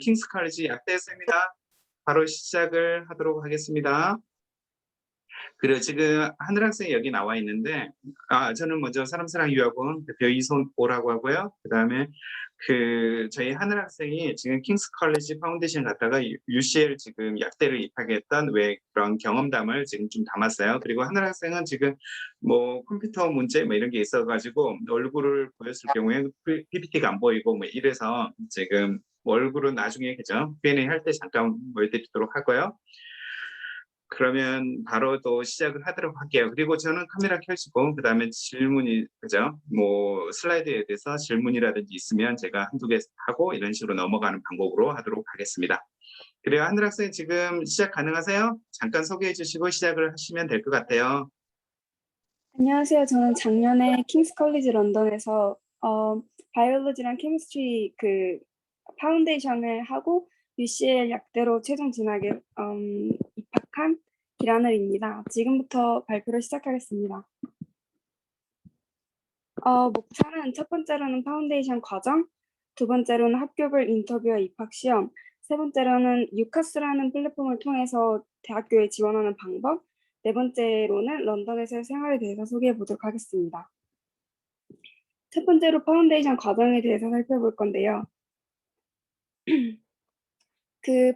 킹스 칼리지 약대 세미나 바로 시작을 하도록 하겠습니다. 그리고 지금 하늘 학생이 여기 나와 있는데, 저는 먼저 사람사랑유학원 대표 이손오라고 하고요. 그 다음에 저희 하늘 학생이 지금 킹스 칼리지 파운데이션 갔다가 UCL 지금 약대를 입학했던 그런 경험담을 지금 좀 담았어요. 그리고 하늘 학생은 지금 뭐 컴퓨터 문제 뭐 이런 게 있어가지고 얼굴을 보였을 경우에 PPT가 안 보이고 뭐 이래서 지금 얼굴은 나중에 그죠? Q&A 할 때 잠깐 보여드리도록 하고요. 그러면 바로 또 시작을 하도록 할게요. 그리고 저는 카메라 켜지고 그 다음에 질문이 그죠? 뭐 슬라이드에 대해서 질문이라든지 있으면 제가 한두 개 하고 이런 식으로 넘어가는 방법으로 하도록 하겠습니다. 그래요. 한들 학생 지금 시작 가능하세요? 잠깐 소개해 주시고 시작을 하시면 될 것 같아요. 안녕하세요. 저는 작년에 킹스 컬리지 런던에서 바이올로지랑 케미스트리 파운데이션을 하고 UCL 약대로 최종 진학에 입학한 길하늘입니다. 지금부터 발표를 시작하겠습니다. 목차는 첫 번째로는 파운데이션 과정, 두 번째로는 학교별 인터뷰와 입학 시험, 세 번째로는 유카스라는 플랫폼을 통해서 대학교에 지원하는 방법, 네 번째로는 런던에서의 생활에 대해서 소개해 보도록 하겠습니다. 첫 번째로 파운데이션 과정에 대해서 살펴볼 건데요.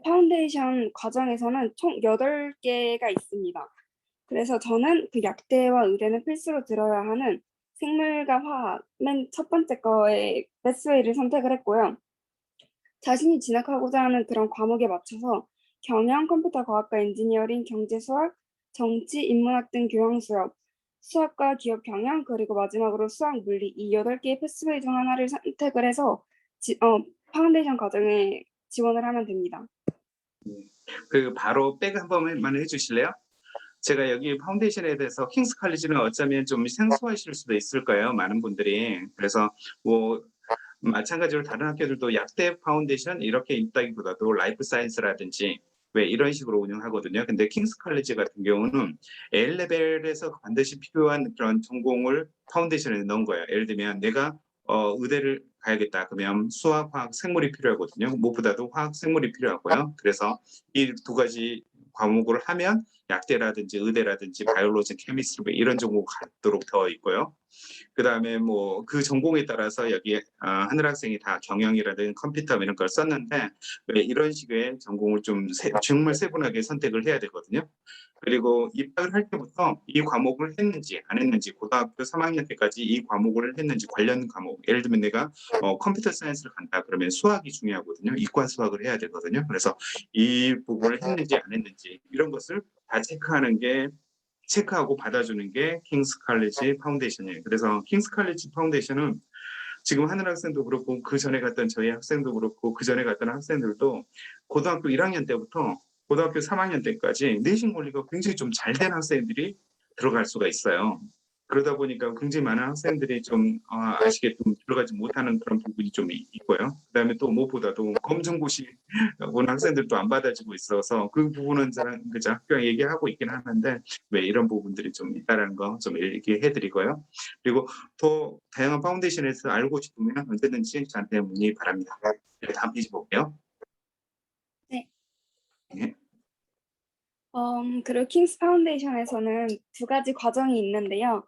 파운데이션 과정에서는 총 8개가 있습니다. 그래서 저는 약대와 의대는 필수로 들어야 하는 생물과 화학 맨 첫 번째 거에 베스웨이를 선택을 했고요. 자신이 진학하고자 하는 그런 과목에 맞춰서 경영, 컴퓨터 과학과 엔지니어링, 경제 수학, 정치, 인문학 등 교양 수업, 수학과 기업 경영, 그리고 마지막으로 수학, 물리 이 8개의 패스웨이 중 하나를 선택을 해서 파운데이션 과정에 지원을 하면 됩니다. 바로 백 한 번만 해주실래요? 제가 여기 파운데이션에 대해서 킹스 칼리지는 어쩌면 좀 생소하실 수도 있을 거예요. 많은 분들이. 그래서 뭐 마찬가지로 다른 학교들도 약대 파운데이션 이렇게 있다기보다도 라이프 사이언스라든지 왜 이런 식으로 운영하거든요. 근데 킹스 칼리지 같은 경우는 A레벨에서 반드시 필요한 그런 전공을 파운데이션에 넣은 거예요. 예를 들면 내가 의대를 가야겠다. 그러면 수학, 화학, 생물이 필요하거든요. 무엇보다도 화학, 생물이 필요하고요. 그래서 이 두 가지 과목을 하면 약대라든지 의대라든지 바이올로지, 케미스트리 이런 전공 갖도록 되어 있고요. 그 다음에 뭐 그 전공에 따라서 여기에 하늘 학생이 다 경영이라든 컴퓨터 이런 걸 썼는데 왜 이런 식의 전공을 좀 정말 세분하게 선택을 해야 되거든요. 그리고 입학을 할 때부터 이 과목을 했는지 안 했는지 고등학교 3학년 때까지 이 과목을 했는지 관련 과목 예를 들면 내가 컴퓨터 사이언스를 간다 그러면 수학이 중요하거든요. 이과 수학을 해야 되거든요. 그래서 이 부분을 했는지 안 했는지 이런 것을 다 체크하고 받아주는 게 킹스 칼리지 파운데이션이에요. 그래서 킹스 칼리지 파운데이션은 지금 하늘 학생도 그렇고 그 전에 갔던 저희 학생도 그렇고 그 전에 갔던 학생들도 고등학교 1학년 때부터 고등학교 3학년 때까지 내신 권리가 굉장히 좀 잘 된 학생들이 들어갈 수가 있어요. 그러다 보니까 굉장히 많은 학생들이 좀 아쉽게 좀 들어가지 못하는 그런 부분이 좀 있고요. 그다음에 또 무엇보다도 검정고시 온 학생들도 안 받아지고 있어서 그 부분은 그저 학교가 얘기하고 있긴 하는데 왜 이런 부분들이 좀 있다라는 거 좀 얘기해드리고요. 그리고 더 다양한 파운데이션에서 알고 싶으면 언제든지 저한테 문의 바랍니다. 다음 페이지 볼게요. 네. 네. 그리고 킹스 파운데이션에서는 두 가지 과정이 있는데요.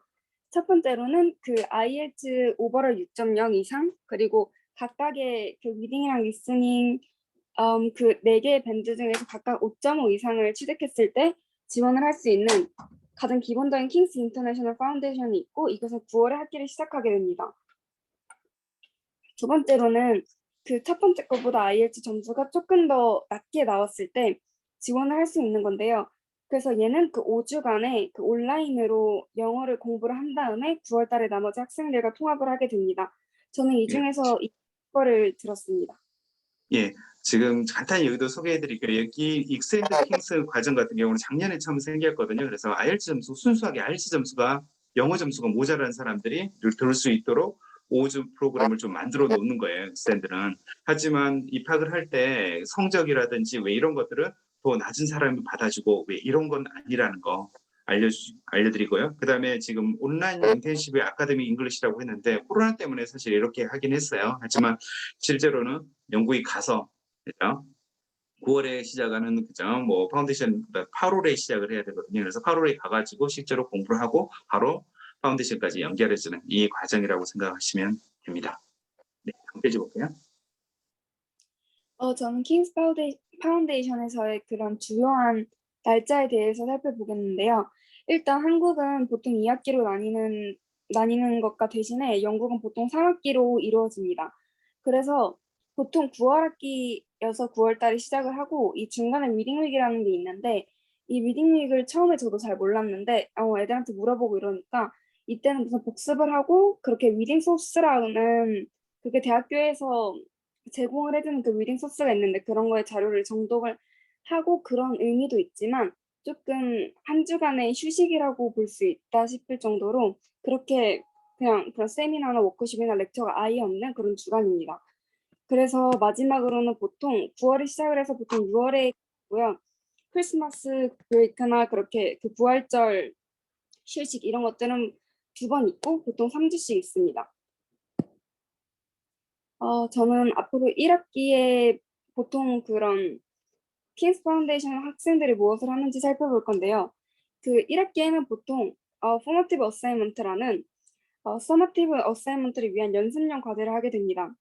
첫 번째로는 IELTS 오버롤 6.0 이상 그리고 각각의 리딩이랑 리스닝 네 개의 밴드 중에서 각각 5.5 이상을 취득했을 때 지원을 할 수 있는 가장 기본적인 킹스 인터내셔널 파운데이션이 있고 이것은 9월에 학기를 시작하게 됩니다. 두 번째로는 첫 번째 것보다 IELTS 점수가 조금 더 낮게 나왔을 때 지원을 할 수 있는 건데요. 그래서 얘는 5주간의 온라인으로 영어를 공부를 한 다음에 9월 달에 나머지 학생들과 통합을 하게 됩니다. 저는 이 중에서 이거를 들었습니다. 예, 지금 간단히 여기도 소개해드릴게요. 여기 익스앤드 킹스 과정 같은 경우는 작년에 처음 생겼거든요. 그래서 IELTS 점수, 순수하게 IELTS 점수가 영어 점수가 모자란 사람들이 들을 수 있도록 5주 프로그램을 좀 만들어 놓는 거예요. 익스앤드는. 하지만 입학을 할 때 성적이라든지 왜 이런 것들은 더 낮은 사람이 받아주고 왜 이런 건 아니라는 거 알려드리고요. 그 다음에 지금 온라인 인텐시브 아카데미 잉글리시라고 했는데 코로나 때문에 사실 이렇게 하긴 했어요. 하지만 실제로는 영국에 가서 그죠? 9월에 시작하는 그죠? 뭐 파운데이션보다 8월에 시작을 해야 되거든요. 그래서 8월에 가가지고 실제로 공부를 하고 바로 파운데이션까지 연결해주는 이 과정이라고 생각하시면 됩니다. 네, 다음 페이지 볼게요. 저는 킹스 파운데이션에서의 그런 주요한 날짜에 대해서 살펴보겠는데요. 일단 한국은 보통 2학기로 나뉘는 것과 대신에 영국은 보통 3학기로 이루어집니다. 그래서 보통 9월 학기여서 9월 달에 시작을 하고 이 중간에 리딩 윅이라는 게 있는데 이 리딩 윅을 처음에 저도 잘 몰랐는데 애들한테 물어보고 이러니까 이때는 무슨 복습을 하고 그렇게 리딩 소스라는 그게 대학교에서 제공을 해주는 그 리딩 소스가 있는데 그런 거에 자료를 정독을 하고 그런 의미도 있지만 조금 한 주간의 휴식이라고 볼 수 있다 싶을 정도로 그렇게 그냥 그런 세미나나 워크숍이나 렉처가 아예 없는 그런 주간입니다. 그래서 마지막으로는 보통 9월에 시작을 해서 보통 6월에 있고요. 크리스마스 브레이크나 그렇게 그 부활절 휴식 이런 것들은 2번 있고 보통 3주씩 있습니다. 저는 앞으로 1학기에 보통 그런 킹스 파운데이션 학생들이 무엇을 하는지 살펴볼 건데요. 그 1학기에는 보통 포머티브 어사이먼트라는 서머티브 어사이먼트를 위한 연습용 과제를 하게 됩니다.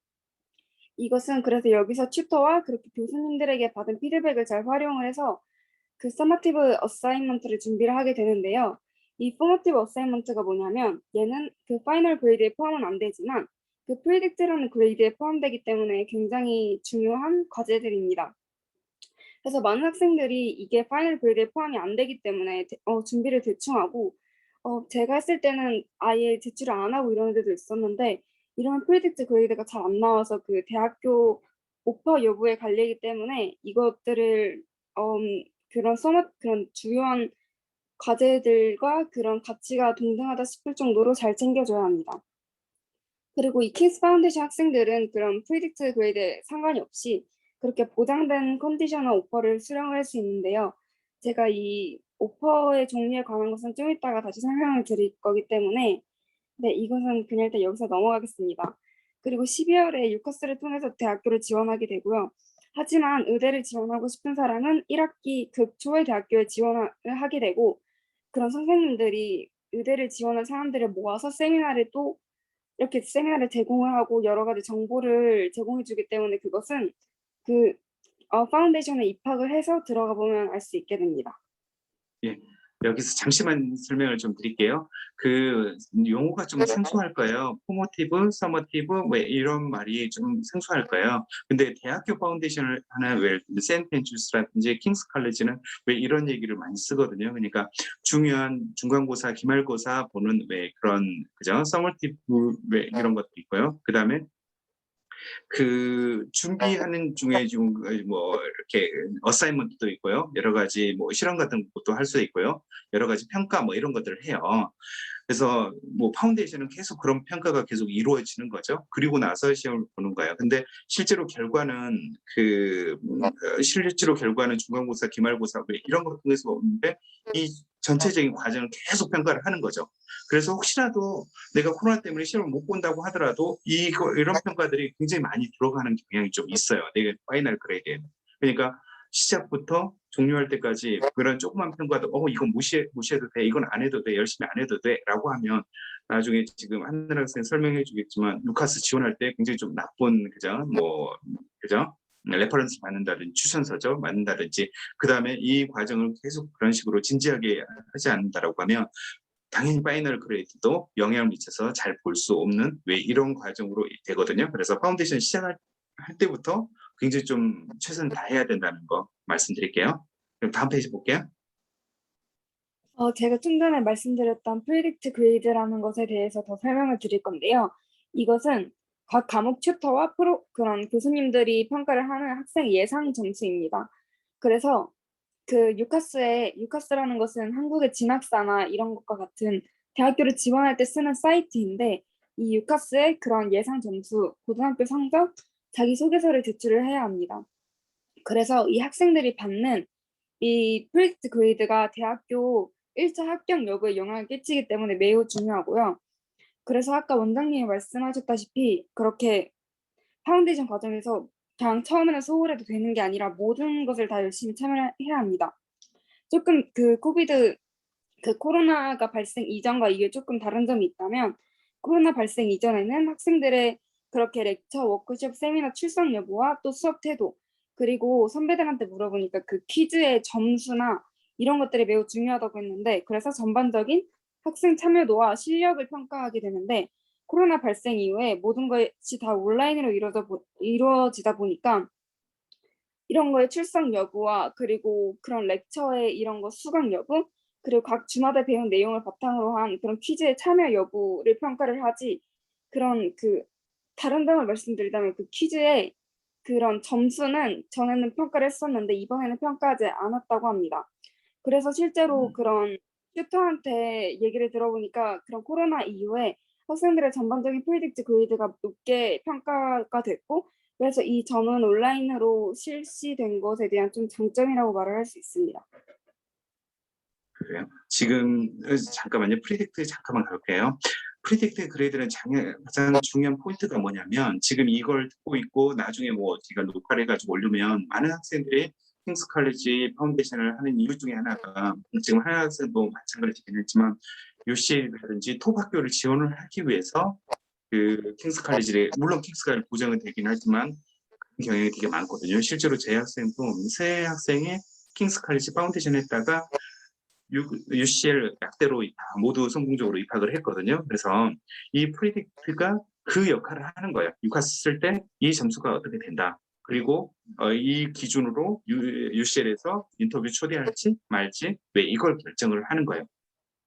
이것은 그래서 여기서 튜터와 그렇게 교수님들에게 받은 피드백을 잘 활용을 해서 그 서머티브 어사이먼트를 준비를 하게 되는데요. 이 포머티브 어사이먼트가 뭐냐면 얘는 그 파이널 그레이드에 포함은 안 되지만 그 프리딕트라는 그레이드에 포함되기 때문에 굉장히 중요한 과제들입니다. 그래서 많은 학생들이 이게 파이널 그레이드에 포함이 안 되기 때문에 준비를 대충 하고 제가 했을 때는 아예 제출을 안 하고 이런 애들도 있었는데 이런 프리딕트 그레이드가 잘 안 나와서 그 대학교 오퍼 여부에 갈리기 때문에 이것들을 그런 주요한 과제들과 그런 가치가 동등하다 싶을 정도로 잘 챙겨줘야 합니다. 그리고 이 킹스 파운데이션 학생들은 그런 프리딕트 그레이드에 상관이 없이 그렇게 보장된 컨디셔널 오퍼를 수령을 할 수 있는데요. 제가 이 오퍼의 종류에 관한 것은 좀 이따가 다시 설명을 드릴 거기 때문에 네, 이것은 그냥 일단 여기서 넘어가겠습니다. 그리고 12월에 유커스를 통해서 대학교를 지원하게 되고요. 하지만 의대를 지원하고 싶은 사람은 1학기 급초에 대학교에 지원을 하게 되고 그런 선생님들이 의대를 지원할 사람들을 모아서 세미나를 또 이렇게 세미나를 제공을 하고 여러 가지 정보를 제공해 주기 때문에 그것은 그 파운데이션에 입학을 해서 들어가 보면 알 수 있게 됩니다. 예, 여기서 잠시만 설명을 좀 드릴게요. 그 용어가 좀 생소할 거예요. 포머티브, 서머티브 왜 이런 말이 좀 생소할 거예요. 근데 대학교 파운데이션을 하는 왜 세인트 앤드루스라든지 킹스 칼리지는 왜 이런 얘기를 많이 쓰거든요. 그러니까 중요한 중간고사, 기말고사 보는 왜 그런 그죠? 서머티브 왜 이런 것도 있고요. 그다음에 그 준비하는 중에 좀 뭐 이렇게 어사이먼트도 있고요. 여러 가지 뭐 실험 같은 것도 할 수 있고요. 여러 가지 평가 뭐 이런 것들을 해요. 그래서 뭐 파운데이션은 계속 그런 평가가 계속 이루어지는 거죠. 그리고 나서 시험을 보는 거예요. 근데 실제로 결과는 실제로 결과는 중간고사, 기말고사 뭐 이런 걸 통해서 오는데 이 전체적인 과정을 계속 평가를 하는 거죠. 그래서 혹시라도 내가 코로나 때문에 시험을 못 본다고 하더라도 이런 평가들이 굉장히 많이 들어가는 경향이 좀 있어요. 내가 파이널 그레이드에는. 그러니까 시작부터 종료할 때까지 그런 조그만 평가도 이건 무시해도 돼, 이건 안 해도 돼, 열심히 안 해도 돼라고 하면 나중에 지금 한나라 학생 설명해 주겠지만 루카스 지원할 때 굉장히 좀 나쁜 그죠 레퍼런스 받는다든지 추천서죠 받는다든지 그 다음에 이 과정을 계속 그런 식으로 진지하게 하지 않는다라고 하면 당연히 파이널 그레이드도 영향을 미쳐서 잘 볼 수 없는 왜 이런 과정으로 되거든요. 그래서 파운데이션 시작할 때부터 굉장히 좀 최선을 다해야 된다는 거 말씀드릴게요. 그럼 다음 페이지 볼게요. 제가 좀 전에 말씀드렸던 프리딕트 그레이드라는 것에 대해서 더 설명을 드릴 건데요. 이것은 각 과목 튜터와 그런 교수님들이 평가를 하는 학생 예상 점수입니다. 그래서 그 유카스라는 것은 한국의 진학사나 이런 것과 같은 대학교를 지원할 때 쓰는 사이트인데 이 유카스의 그런 예상 점수, 고등학교 성적, 자기소개서를 제출을 해야 합니다. 그래서 이 학생들이 받는 이 프리딕트 그레이드가 대학교 1차 합격 여부에 영향을 끼치기 때문에 매우 중요하고요. 그래서 아까 원장님이 말씀하셨다시피 그렇게 파운데이션 과정에서 그냥 처음에는 소홀해도 되는 게 아니라 모든 것을 다 열심히 참여해야 합니다. 조금 그 코로나가 발생 이전과 이게 조금 다른 점이 있다면 코로나 발생 이전에는 학생들의 그렇게 렉처, 워크숍, 세미나 출석 여부와 또 수업 태도 그리고 선배들한테 물어보니까 그 퀴즈의 점수나 이런 것들이 매우 중요하다고 했는데 그래서 전반적인 학생 참여도와 실력을 평가하게 되는데 코로나 발생 이후에 모든 것이 다 온라인으로 이루어지다 보니까 이런 거에 출석 여부와 그리고 그런 렉처의 이런 거 수강 여부 그리고 각 주마다 배운 내용을 바탕으로 한 그런 퀴즈에 참여 여부를 평가를 하지 그런 그 다른 점을 말씀드리자면 그 퀴즈의 그런 점수는 전에는 평가를 했었는데 이번에는 평가하지 않았다고 합니다. 그래서 실제로 그런 튜터한테 얘기를 들어보니까 그런 코로나 이후에 학생들의 전반적인 프리딕트 그레이드가 높게 평가가 됐고 그래서 이 점은 온라인으로 실시된 것에 대한 좀 장점이라고 말을 할 수 있습니다. 그래요. 지금 잠깐만요. 프리딕트 잠깐만 갈게요. 프리딕트 그레이드는 가장 중요한 포인트가 뭐냐면 지금 이걸 듣고 있고 나중에 뭐 제가 녹화를 해가지고 올리면 많은 학생들이 킹스 칼리지 파운데이션을 하는 이유 중에 하나가 지금 하나 학생도 마찬가지긴 했지만 UCL이라든지 톱 학교를 지원을 하기 위해서 그 킹스 칼리지를 물론 킹스 칼리지 보장은 되긴 하지만 경향이 되게 많거든요. 실제로 제 학생도 세 학생이 킹스 칼리지 파운데이션 했다가 UCL 약대로 모두 성공적으로 입학을 했거든요. 그래서 이 프리딕트가 그 역할을 하는 거예요. 육학 쓸 때 이 점수가 어떻게 된다. 그리고 이 기준으로 UCL에서 인터뷰 초대할지 말지 왜 이걸 결정을 하는 거예요.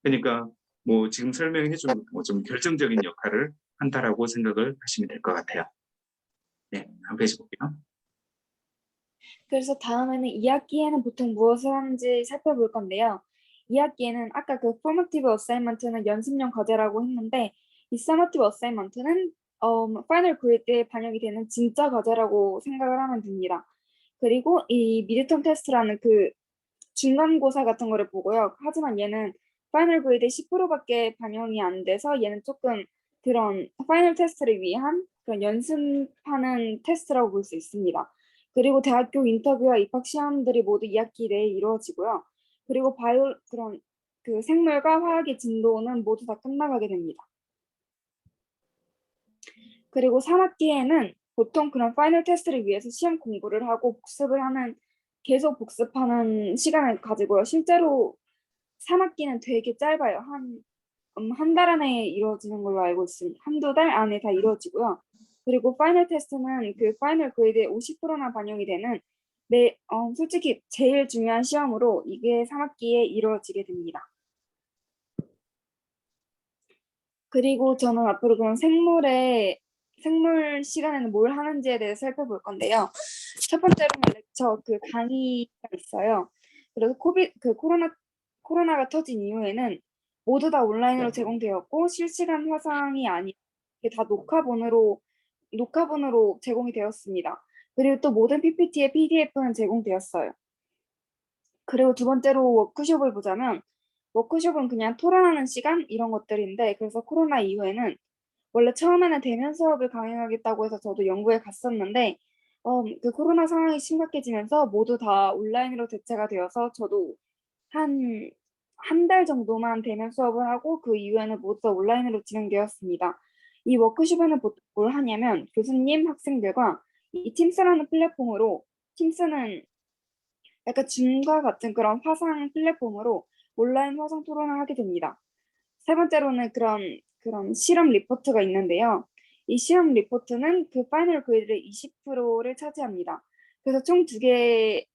그러니까 뭐 지금 설명해 준 좀 결정적인 역할을 한다라고 생각을 하시면 될 것 같아요. 네, 한 페이지 볼게요. 그래서 다음에는 2학기에는 보통 무엇을 하는지 살펴볼 건데요. 2학기에는 아까 그 formative assignment는 연습용 과제라고 했는데 이 summative assignment는 파이널 그레이드에 반영이 되는 진짜 과제라고 생각을 하면 됩니다. 그리고 이 미드텀 테스트라는 그 중간고사 같은 거를 보고요. 하지만 얘는 파이널 그레이드 10%밖에 반영이 안 돼서 얘는 조금 그런 파이널 테스트를 위한 그런 연습하는 테스트라고 볼 수 있습니다. 그리고 대학교 인터뷰와 입학 시험들이 모두 2학기 내에 이루어지고요. 그리고 그런 그 생물과 화학의 진도는 모두 다 끝나가게 됩니다. 그리고 3학기에는 보통 그런 파이널 테스트를 위해서 시험 공부를 하고 계속 복습하는 시간을 가지고요. 실제로 3학기는 되게 짧아요. 한 달 안에 이루어지는 걸로 알고 있습니다. 한두 달 안에 다 이루어지고요. 그리고 파이널 테스트는 그 파이널 그레이드의 50%나 반영이 되는 솔직히 제일 중요한 시험으로 이게 3학기에 이루어지게 됩니다. 그리고 저는 앞으로 그런 생물 시간에는 뭘 하는지에 대해서 살펴볼 건데요. 첫 번째로는 렉처 그 강의가 있어요. 그래서 코로나가 터진 이후에는 모두 다 온라인으로 제공되었고 실시간 화상이 아닌 이게 다 녹화본으로 제공이 되었습니다. 그리고 또 모든 PPT의 PDF는 제공되었어요. 그리고 두 번째로 워크숍을 보자면 워크숍은 그냥 토론하는 시간 이런 것들인데 그래서 코로나 이후에는 원래 처음에는 대면 수업을 강행하겠다고 해서 저도 연구에 갔었는데 그 코로나 상황이 심각해지면서 모두 다 온라인으로 대체가 되어서 저도 한 달 정도만 대면 수업을 하고 그 이후에는 모두 다 온라인으로 진행되었습니다. 이 워크숍에는 보통 뭘 하냐면 교수님, 학생들과 이 팀스라는 플랫폼으로 팀스는 약간 줌과 같은 그런 화상 플랫폼으로 온라인 화상 토론을 하게 됩니다. 세 번째로는 그런 실험 리포트가 있는데요. 이 실험 리포트는 그 파이널 그레이드의 20%를 차지합니다. 그래서 총 두 개의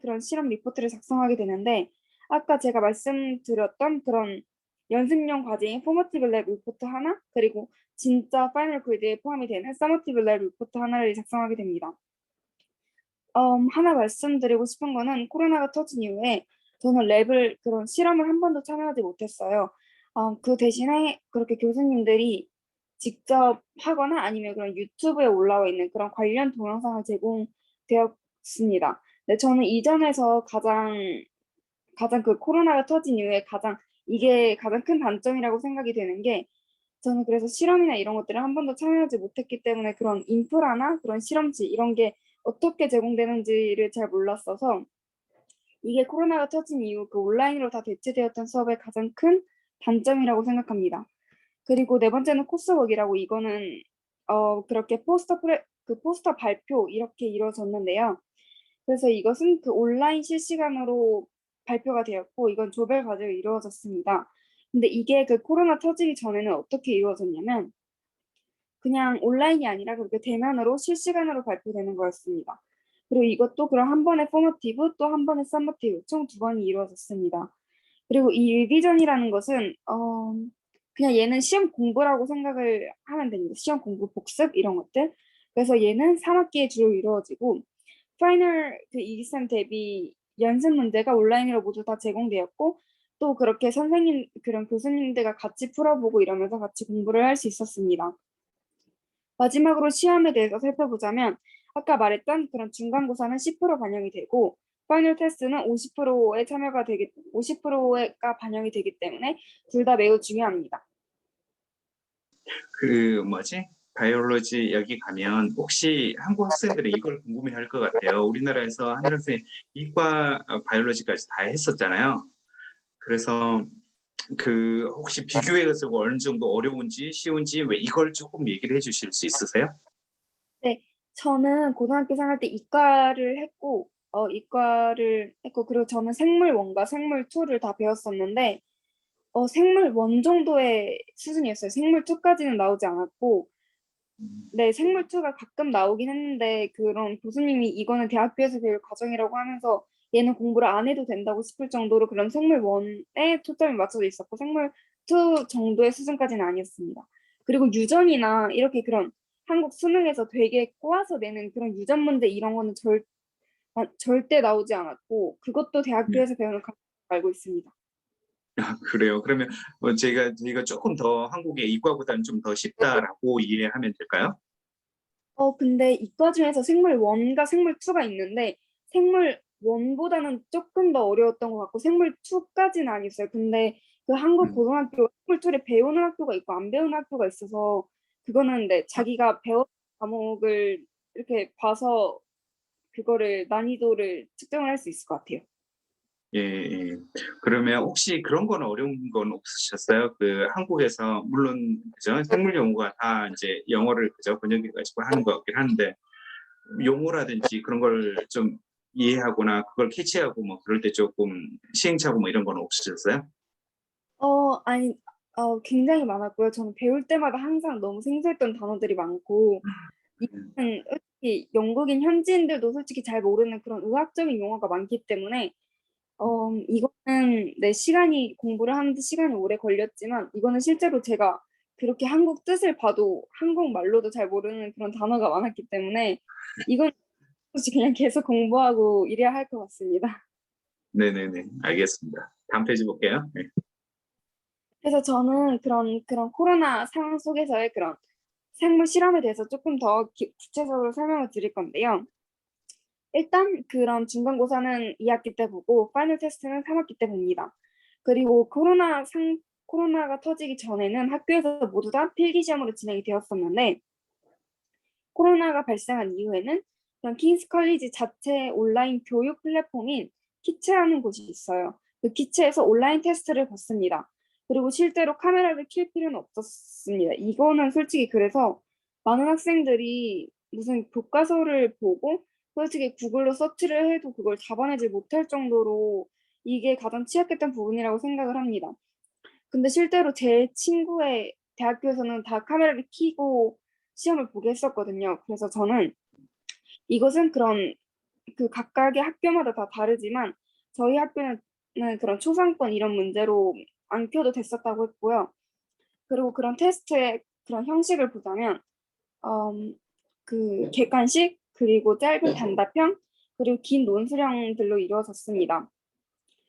그런 실험 리포트를 작성하게 되는데 아까 제가 말씀드렸던 그런 연습용 과제인 포머티브 랩 리포트 하나 그리고 진짜 파이널 그레이드에 포함이 되는 서머티브 랩 리포트 하나를 작성하게 됩니다. 하나 말씀드리고 싶은 거는 코로나가 터진 이후에 저는 그런 실험을 한 번도 참여하지 못했어요. 그 대신에 그렇게 교수님들이 직접 하거나 아니면 그런 유튜브에 올라와 있는 그런 관련 동영상을 제공되었습니다. 네, 저는 이전에서 가장 그 코로나가 터진 이후에 이게 가장 큰 단점이라고 생각이 되는 게 저는 그래서 실험이나 이런 것들을 한 번도 참여하지 못했기 때문에 그런 인프라나 그런 실험지 이런 게 어떻게 제공되는지를 잘 몰랐어서 이게 코로나가 터진 이후 그 온라인으로 다 대체되었던 수업의 가장 큰 단점이라고 생각합니다. 그리고 네 번째는 코스웍이라고 이거는 그렇게 그 포스터 발표 이렇게 이루어졌는데요. 그래서 이것은 그 온라인 실시간으로 발표가 되었고 이건 조별 과제로 이루어졌습니다. 근데 이게 그 코로나 터지기 전에는 어떻게 이루어졌냐면 그냥 온라인이 아니라 그렇게 대면으로 실시간으로 발표되는 거였습니다. 그리고 이것도 그럼 한 번에 포머티브 또 한 번에 서머티브 총 두 번이 이루어졌습니다. 그리고 이 리비전이라는 것은 그냥 얘는 시험 공부라고 생각을 하면 됩니다. 시험 공부, 복습 이런 것들. 그래서 얘는 3학기에 주로 이루어지고 파이널 그 이기쌤 대비 연습 문제가 온라인으로 모두 다 제공되었고 또 그렇게 선생님 그런 교수님들과 같이 풀어보고 이러면서 같이 공부를 할 수 있었습니다. 마지막으로 시험에 대해서 살펴보자면 아까 말했던 그런 중간고사는 10% 반영이 되고 파이널 테스트는 50%가 반영이 되기 때문에 둘 다 매우 중요합니다. 그 뭐지? 바이올로지 여기 가면 혹시 한국 학생들이 이걸 궁금해할 것 같아요. 우리나라에서 한 학생 이과 바이올로지까지 다 했었잖아요. 그래서 그 혹시 비교해서 어느 정도 어려운지 쉬운지 왜 이걸 조금 얘기를 해주실 수 있으세요? 네, 저는 고등학교 생활 때 이과를 했고 그리고 저는 생물 1과 생물 2를 다 배웠었는데 생물 1 정도의 수준이었어요. 생물 2까지는 나오지 않았고 네, 생물 2가 가끔 나오긴 했는데 그런 교수님이 이거는 대학교에서 배울 과정이라고 하면서 얘는 공부를 안 해도 된다고 싶을 정도로 그런 생물 1에 초점이 맞춰져 있었고 생물 2 정도의 수준까지는 아니었습니다. 그리고 유전이나 이렇게 그런 한국 수능에서 되게 꼬아서 내는 그런 유전 문제 이런 거는 절대 나오지 않았고 그것도 네. 대학교에서 배우는 과정으로 알고 있습니다. 그래요. 그러면 제가 조금 더 한국의 이과보다는 좀 더 쉽다라고 이해하면 될까요? 근데 이과 중에서 생물 1과 생물 2가 있는데 생물 1보다는 조금 더 어려웠던 것 같고 생물 2까지는 아니었어요. 근데 그 한국 음. 고등학교 생물 2를 배우는 학교가 있고 안 배우는 학교가 있어서 그거는 네, 자기가 배운 과목을 이렇게 봐서 그거를 난이도를 측정을 할 수 있을 것 같아요. 예, 예. 그러면 혹시 그런 건 어려운 건 없으셨어요? 그 한국에서 물론 그죠? 생물 연구가 다 이제 영어를 그죠? 번역해 가지고 하는 것 같긴 한데 용어라든지 그런 걸 좀 이해하거나 그걸 캐치하고 뭐 그럴 때 조금 시행착오 뭐 이런 건 없으셨어요? 아니, 굉장히 많았고요. 저는 배울 때마다 항상 너무 생소했던 단어들이 많고 이거는 솔직히 영국인 현지인들도 솔직히 잘 모르는 그런 의학적인 용어가 많기 때문에 이거는 내 시간이 공부를 하는데 시간이 오래 걸렸지만 이거는 실제로 제가 그렇게 한국 뜻을 봐도 한국말로도 잘 모르는 그런 단어가 많았기 때문에 이건 솔직히 그냥 계속 공부하고 이래야 할 것 같습니다. 네네네. 알겠습니다. 다음 페이지 볼게요. 네. 그래서 저는 그런 코로나 상황 속에서의 그런 생물 실험에 대해서 조금 더 구체적으로 설명을 드릴 건데요. 일단 그런 중간고사는 2학기 때 보고 파이널 테스트는 3학기 때 봅니다. 그리고 코로나가 터지기 전에는 학교에서 모두 다 필기 시험으로 진행이 되었었는데 코로나가 발생한 이후에는 그런 킹스 컬리지 자체 온라인 교육 플랫폼인 키체라는 곳이 있어요. 그 키체에서 온라인 테스트를 받습니다. 그리고 실제로 카메라를 킬 필요는 없었습니다. 이거는 솔직히 그래서 많은 학생들이 무슨 교과서를 보고 솔직히 구글로 서치를 해도 그걸 잡아내지 못할 정도로 이게 가장 취약했던 부분이라고 생각을 합니다. 근데 실제로 제 친구의 대학교에서는 다 카메라를 켜고 시험을 보게 했었거든요. 그래서 저는 이것은 그런 그 각각의 학교마다 다 다르지만 저희 학교는 그런 초상권 이런 문제로 안 켜도 됐었다고 했고요. 그리고 그런 테스트의 그런 형식을 보자면 그 객관식 그리고 짧은 단답형 그리고 긴 논술형들로 이루어졌습니다.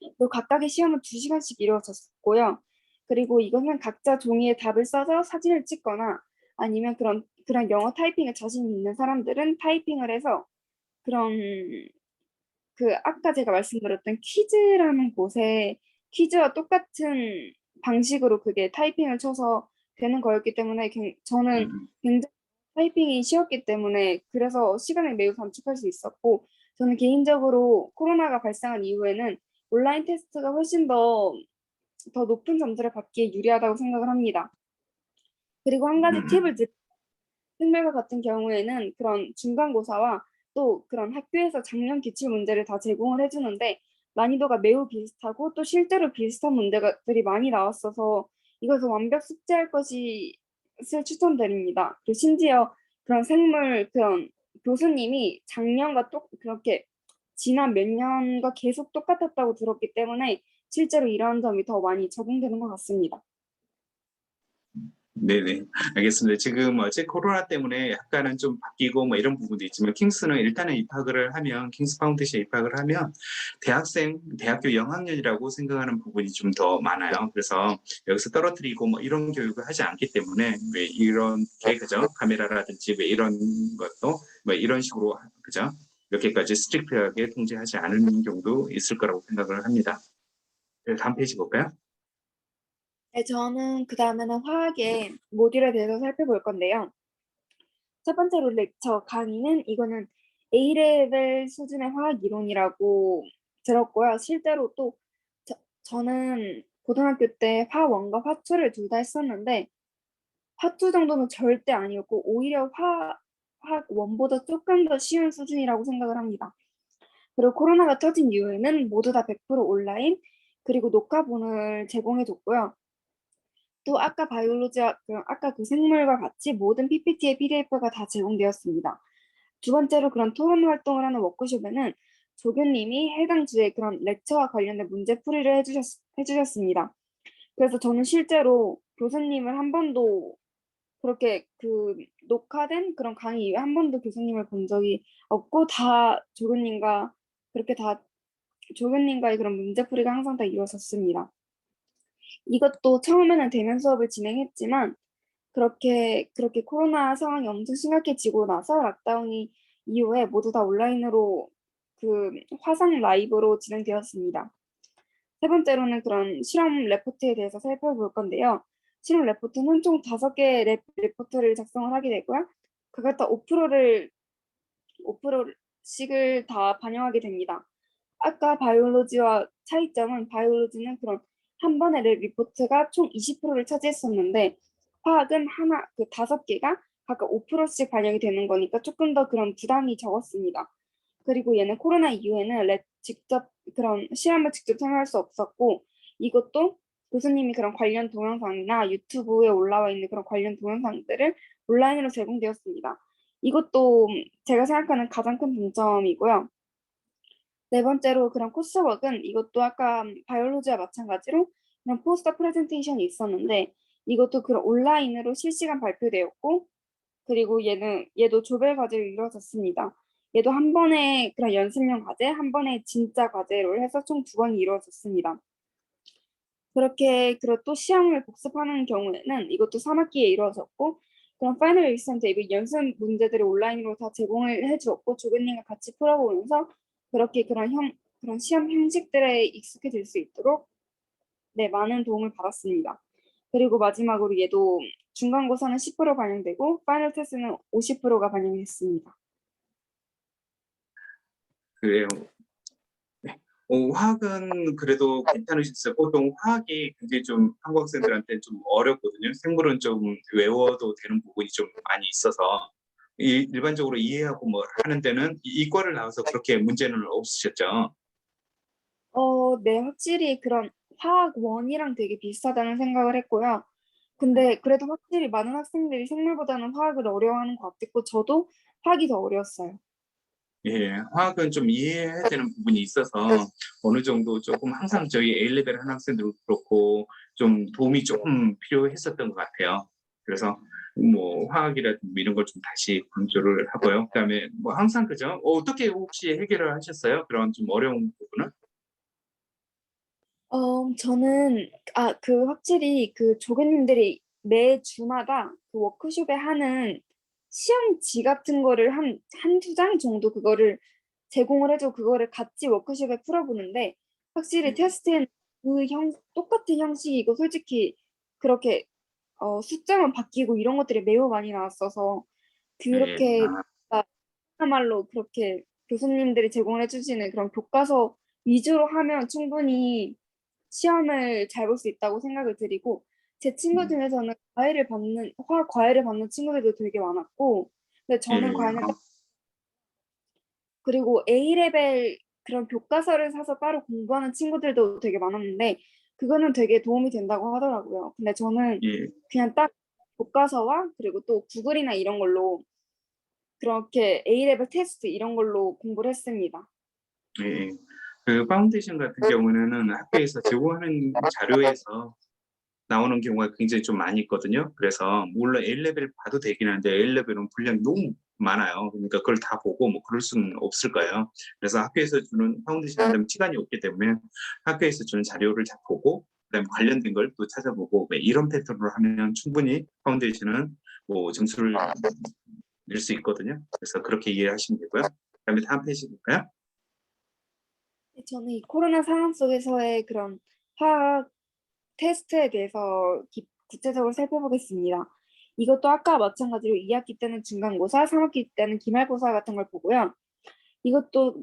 그리고 각각의 시험은 2시간씩 이루어졌고요. 그리고 이거는 각자 종이에 답을 써서 사진을 찍거나 아니면 그런 영어 타이핑에 자신 있는 사람들은 타이핑을 해서 그런 그 아까 제가 말씀드렸던 퀴즈라는 곳에 퀴즈와 똑같은 방식으로 그게 타이핑을 쳐서 되는 거였기 때문에 저는 음. 굉장히 타이핑이 쉬웠기 때문에 그래서 시간을 매우 단축할 수 있었고 저는 개인적으로 코로나가 발생한 이후에는 온라인 테스트가 훨씬 더 높은 점수를 받기에 유리하다고 생각을 합니다. 그리고 한 가지 팁을 음, 드리면 생물과 같은 경우에는 그런 중간고사와 또 그런 학교에서 작년 기출 문제를 다 제공을 해주는데 난이도가 매우 비슷하고 또 실제로 비슷한 문제들이 많이 나왔어서 이것을 완벽 숙지할 것을 추천드립니다. 그리고 심지어 그런 생물 그런 교수님이 작년과 또 그렇게 지난 몇 년과 계속 똑같았다고 들었기 때문에 실제로 이러한 점이 더 많이 적용되는 것 같습니다. 네네. 알겠습니다. 지금 어제 코로나 때문에 약간은 좀 바뀌고 뭐 이런 부분도 있지만 킹스는 일단은 입학을 하면 킹스 파운데이션 입학을 하면 대학교 영학년이라고 생각하는 부분이 좀 더 많아요. 그래서 여기서 떨어뜨리고 뭐 이런 교육을 하지 않기 때문에 왜 이렇게 그죠? 카메라라든지 왜 이런 것도 뭐 이런 식으로 그죠? 이렇게까지 스트릭트하게 통제하지 않은 경우도 있을 거라고 생각을 합니다. 네, 다음 페이지 볼까요? 네, 저는 그 다음에는 화학의 모듈에 대해서 살펴볼 건데요. 첫 번째로 렉처 강의는 이거는 A레벨 수준의 화학 이론이라고 들었고요. 실제로 또 저는 고등학교 때 화원과 화투를 둘 다 했었는데 화투 정도는 절대 아니었고 오히려 화학원보다 조금 더 쉬운 수준이라고 생각을 합니다. 그리고 코로나가 터진 이후에는 모두 다 100% 온라인 그리고 녹화본을 제공해줬고요. 또 아까 바이올로지와 아까 그 생물과 같이 모든 PPT의 PDF가 다 제공되었습니다. 두 번째로 그런 토론 활동을 하는 워크숍에는 조교님이 해당 주의 그런 렉처와 관련된 문제풀이를 해주셨습니다. 그래서 저는 실제로 교수님을 한 번도 그렇게 그 녹화된 그런 강의 이후에 한 번도 교수님을 본 적이 없고 다 그렇게 다 조교님과의 그런 문제풀이가 항상 다 이루어졌습니다. 이것도 처음에는 대면 수업을 진행했지만 그렇게 코로나 상황이 엄청 심각해지고 나서 락다운이 이후에 모두 다 온라인으로 그 화상 라이브로 진행되었습니다. 세 번째로는 그런 실험 레포트에 대해서 살펴볼 건데요. 실험 레포트는 총 5개의 레포트를 작성을 하게 되고요. 그걸 다 5%씩을 다 반영하게 됩니다. 아까 바이올로지와 차이점은 바이올로지는 그런 한 번의 리포트가 총 20%를 차지했었는데 화학은 그 5개가 각각 5%씩 반영이 되는 거니까 조금 더 그런 부담이 적었습니다. 그리고 얘는 코로나 이후에는 직접 그런 시험을 직접 참여할 수 없었고 이것도 교수님이 그런 관련 동영상이나 유튜브에 올라와 있는 그런 관련 동영상들을 온라인으로 제공되었습니다. 이것도 제가 생각하는 가장 큰 장점이고요. 네 번째로 그런 코스웍은 이것도 아까 바이올로지와 마찬가지로 그런 포스터 프레젠테이션이 있었는데 이것도 그런 온라인으로 실시간 발표되었고 그리고 얘도 조별 과제로 이루어졌습니다. 얘도 한 번에 그런 연습용 과제, 한 번에 진짜 과제로 해서 총 2번이 이루어졌습니다. 그리고 또 시험을 복습하는 경우에는 이것도 3학기에 이루어졌고 그런 파이널 exam 이거 연습 문제들을 온라인으로 다 제공을 해주었고 조교님과 같이 풀어보면서 그렇게 그런 시험 형식들에 익숙해질 수 있도록 네, 많은 도움을 받았습니다. 그리고 마지막으로 얘도 중간고사는 10% 반영되고 파이널 테스트는 50%가 반영됐습니다. 그래요. 네. 화학은 그래도 괜찮으셨어요. 보통 화학이 굉장히 좀 한국 학생들한테 좀 어렵거든요. 생물은 좀 외워도 되는 부분이 좀 많이 있어서 일반적으로 이해하고 뭐 하는 데는 이과를 나와서 그렇게 문제는 없으셨죠. 네, 확실히 그런 화학원이랑 되게 비슷하다는 생각을 했고요. 근데 그래도 확실히 많은 학생들이 생물보다는 화학을 어려워하는 것 같았고 저도 화학이 더 어려웠어요. 예, 화학은 좀 이해해야 되는 부분이 있어서 어느 정도 조금 항상 저희 A레벨 하는 학생들도 그렇고 좀 도움이 조금 필요했었던 것 같아요. 그래서 뭐 화학이라든지 뭐 이런 걸 좀 다시 강조를 하고요. 그다음에 뭐 항상 그죠? 어떻게 혹시 해결을 하셨어요? 그런 좀 어려운 부분은? 저는 확실히 그 조교님들이 매 주마다 그 워크숍에 하는 시험지 같은 거를 한두 장 정도 그거를 제공을 해줘 그거를 같이 워크숍에 풀어보는데 확실히 테스트는 똑같은 형식이고 솔직히 그렇게 숫자만 바뀌고 이런 것들이 매우 많이 나왔어서 예. 그렇게 그야말로 그렇게 교수님들이 제공해 주시는 그런 교과서 위주로 하면 충분히 시험을 잘 볼 수 있다고 생각을 드리고 제 친구 음, 중에서는 화학 과외를 받는 친구들도 되게 많았고 근데 저는 예. 과외는 그리고 A레벨 그런 교과서를 사서 따로 공부하는 친구들도 되게 많았는데 그거는 되게 도움이 된다고 하더라고요. 근데 저는 예. 그냥 딱 교과서와 그리고 또 구글이나 이런 걸로 그렇게 A레벨 테스트 이런 걸로 공부를 했습니다. 예. 그 파운데이션 같은 경우는 학교에서 제공하는 자료에서 나오는 경우가 굉장히 좀 많이 있거든요. 그래서 물론 A레벨 봐도 되긴 한데 A레벨은 분량이 너무 많아요. 그러니까 그걸 다 보고 뭐 그럴 수는 없을 거예요. 그래서 학교에서 주는 파운데이션 하려면 시간이 없기 때문에 학교에서 주는 자료를 잘 보고 그다음에 관련된 걸 또 찾아보고 이런 패턴으로 하면 충분히 파운데이션은 뭐 점수를 낼 수 있거든요. 그래서 그렇게 이해하시면 되고요. 그다음에 다음 페이지 볼까요? 저는 이 코로나 상황 속에서의 그런 화학 테스트에 대해서 구체적으로 살펴보겠습니다. 이것도 아까 마찬가지로 2학기 때는 중간고사, 3학기 때는 기말고사 같은 걸 보고요. 이것도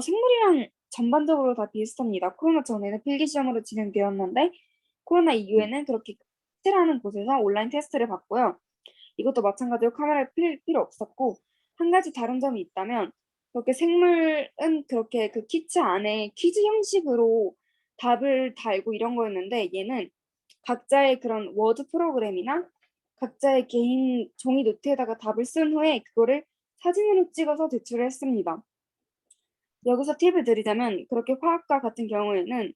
생물이랑 전반적으로 다 비슷합니다. 코로나 전에는 필기시험으로 진행되었는데 코로나 이후에는 그렇게 실하는 곳에서 온라인 테스트를 받고요. 이것도 마찬가지로 카메라를 필요 없었고 한 가지 다른 점이 있다면 그렇게 생물은 그렇게 그 키트 안에 퀴즈 형식으로 답을 달고 이런 거였는데 얘는 각자의 그런 워드 프로그램이나 각자의 개인 종이 노트에다가 답을 쓴 후에 그거를 사진으로 찍어서 제출을 했습니다. 여기서 팁을 드리자면 그렇게 화학과 같은 경우에는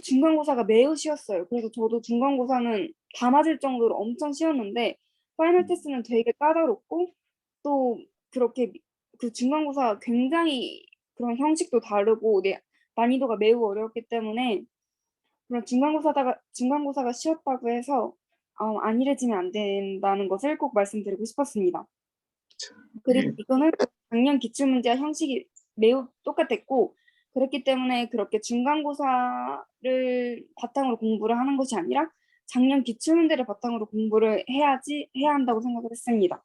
중간고사가 매우 쉬웠어요. 그래서 저도 중간고사는 다 맞을 정도로 엄청 쉬웠는데 파이널 테스트는 되게 까다롭고 또 그렇게 그 중간고사 굉장히 그런 형식도 다르고 난이도가 매우 어려웠기 때문에 그런 중간고사가 쉬웠다고 해서 안일해지면 안 된다는 것을 꼭 말씀드리고 싶었습니다. 그리고 예. 이거는 작년 기출문제와 형식이 매우 똑같았고 그렇기 때문에 그렇게 중간고사를 바탕으로 공부를 하는 것이 아니라 작년 기출문제를 바탕으로 공부를 해야 한다고 생각을 했습니다.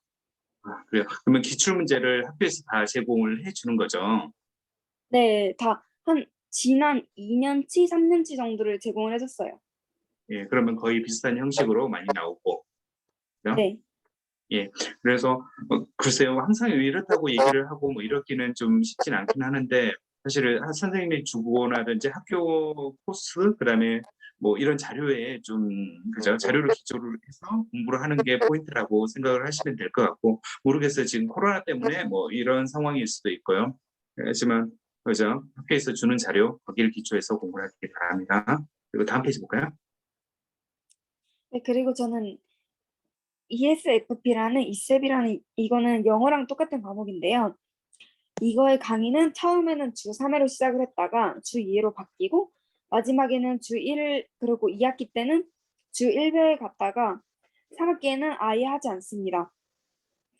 그래요. 그러면 기출 문제를 학교에서 다 제공을 해주는 거죠. 네, 다 지난 2년치, 3년치 정도를 제공을 해줬어요. 예, 그러면 거의 비슷한 형식으로 많이 나오고, 그죠? 네. 예, 그래서 글쎄요, 항상 이렇다고 얘기를 하고 뭐 이렇기는 좀 쉽진 않긴 하는데 사실은 선생님이 주거나든지 학교 코스, 그다음에 뭐 이런 자료에 좀 그죠? 자료를 기초로 해서 공부를 하는 게 포인트라고 생각을 하시면 될 것 같고 모르겠어요. 지금 코로나 때문에 뭐 이런 상황일 수도 있고요. 하지만 그죠? 학교에서 주는 자료 거기를 기초해서 공부를 하시기 바랍니다. 그리고 다음 페이지 볼까요? 네, 그리고 저는 ESFP라는 이셉이라는 이거는 영어랑 똑같은 과목인데요. 이거의 강의는 처음에는 주 3회로 시작을 했다가 주 2회로 바뀌고 마지막에는 주 1, 그리고 2학기 때는 주 1회에 갔다가 3학기에는 아예 하지 않습니다.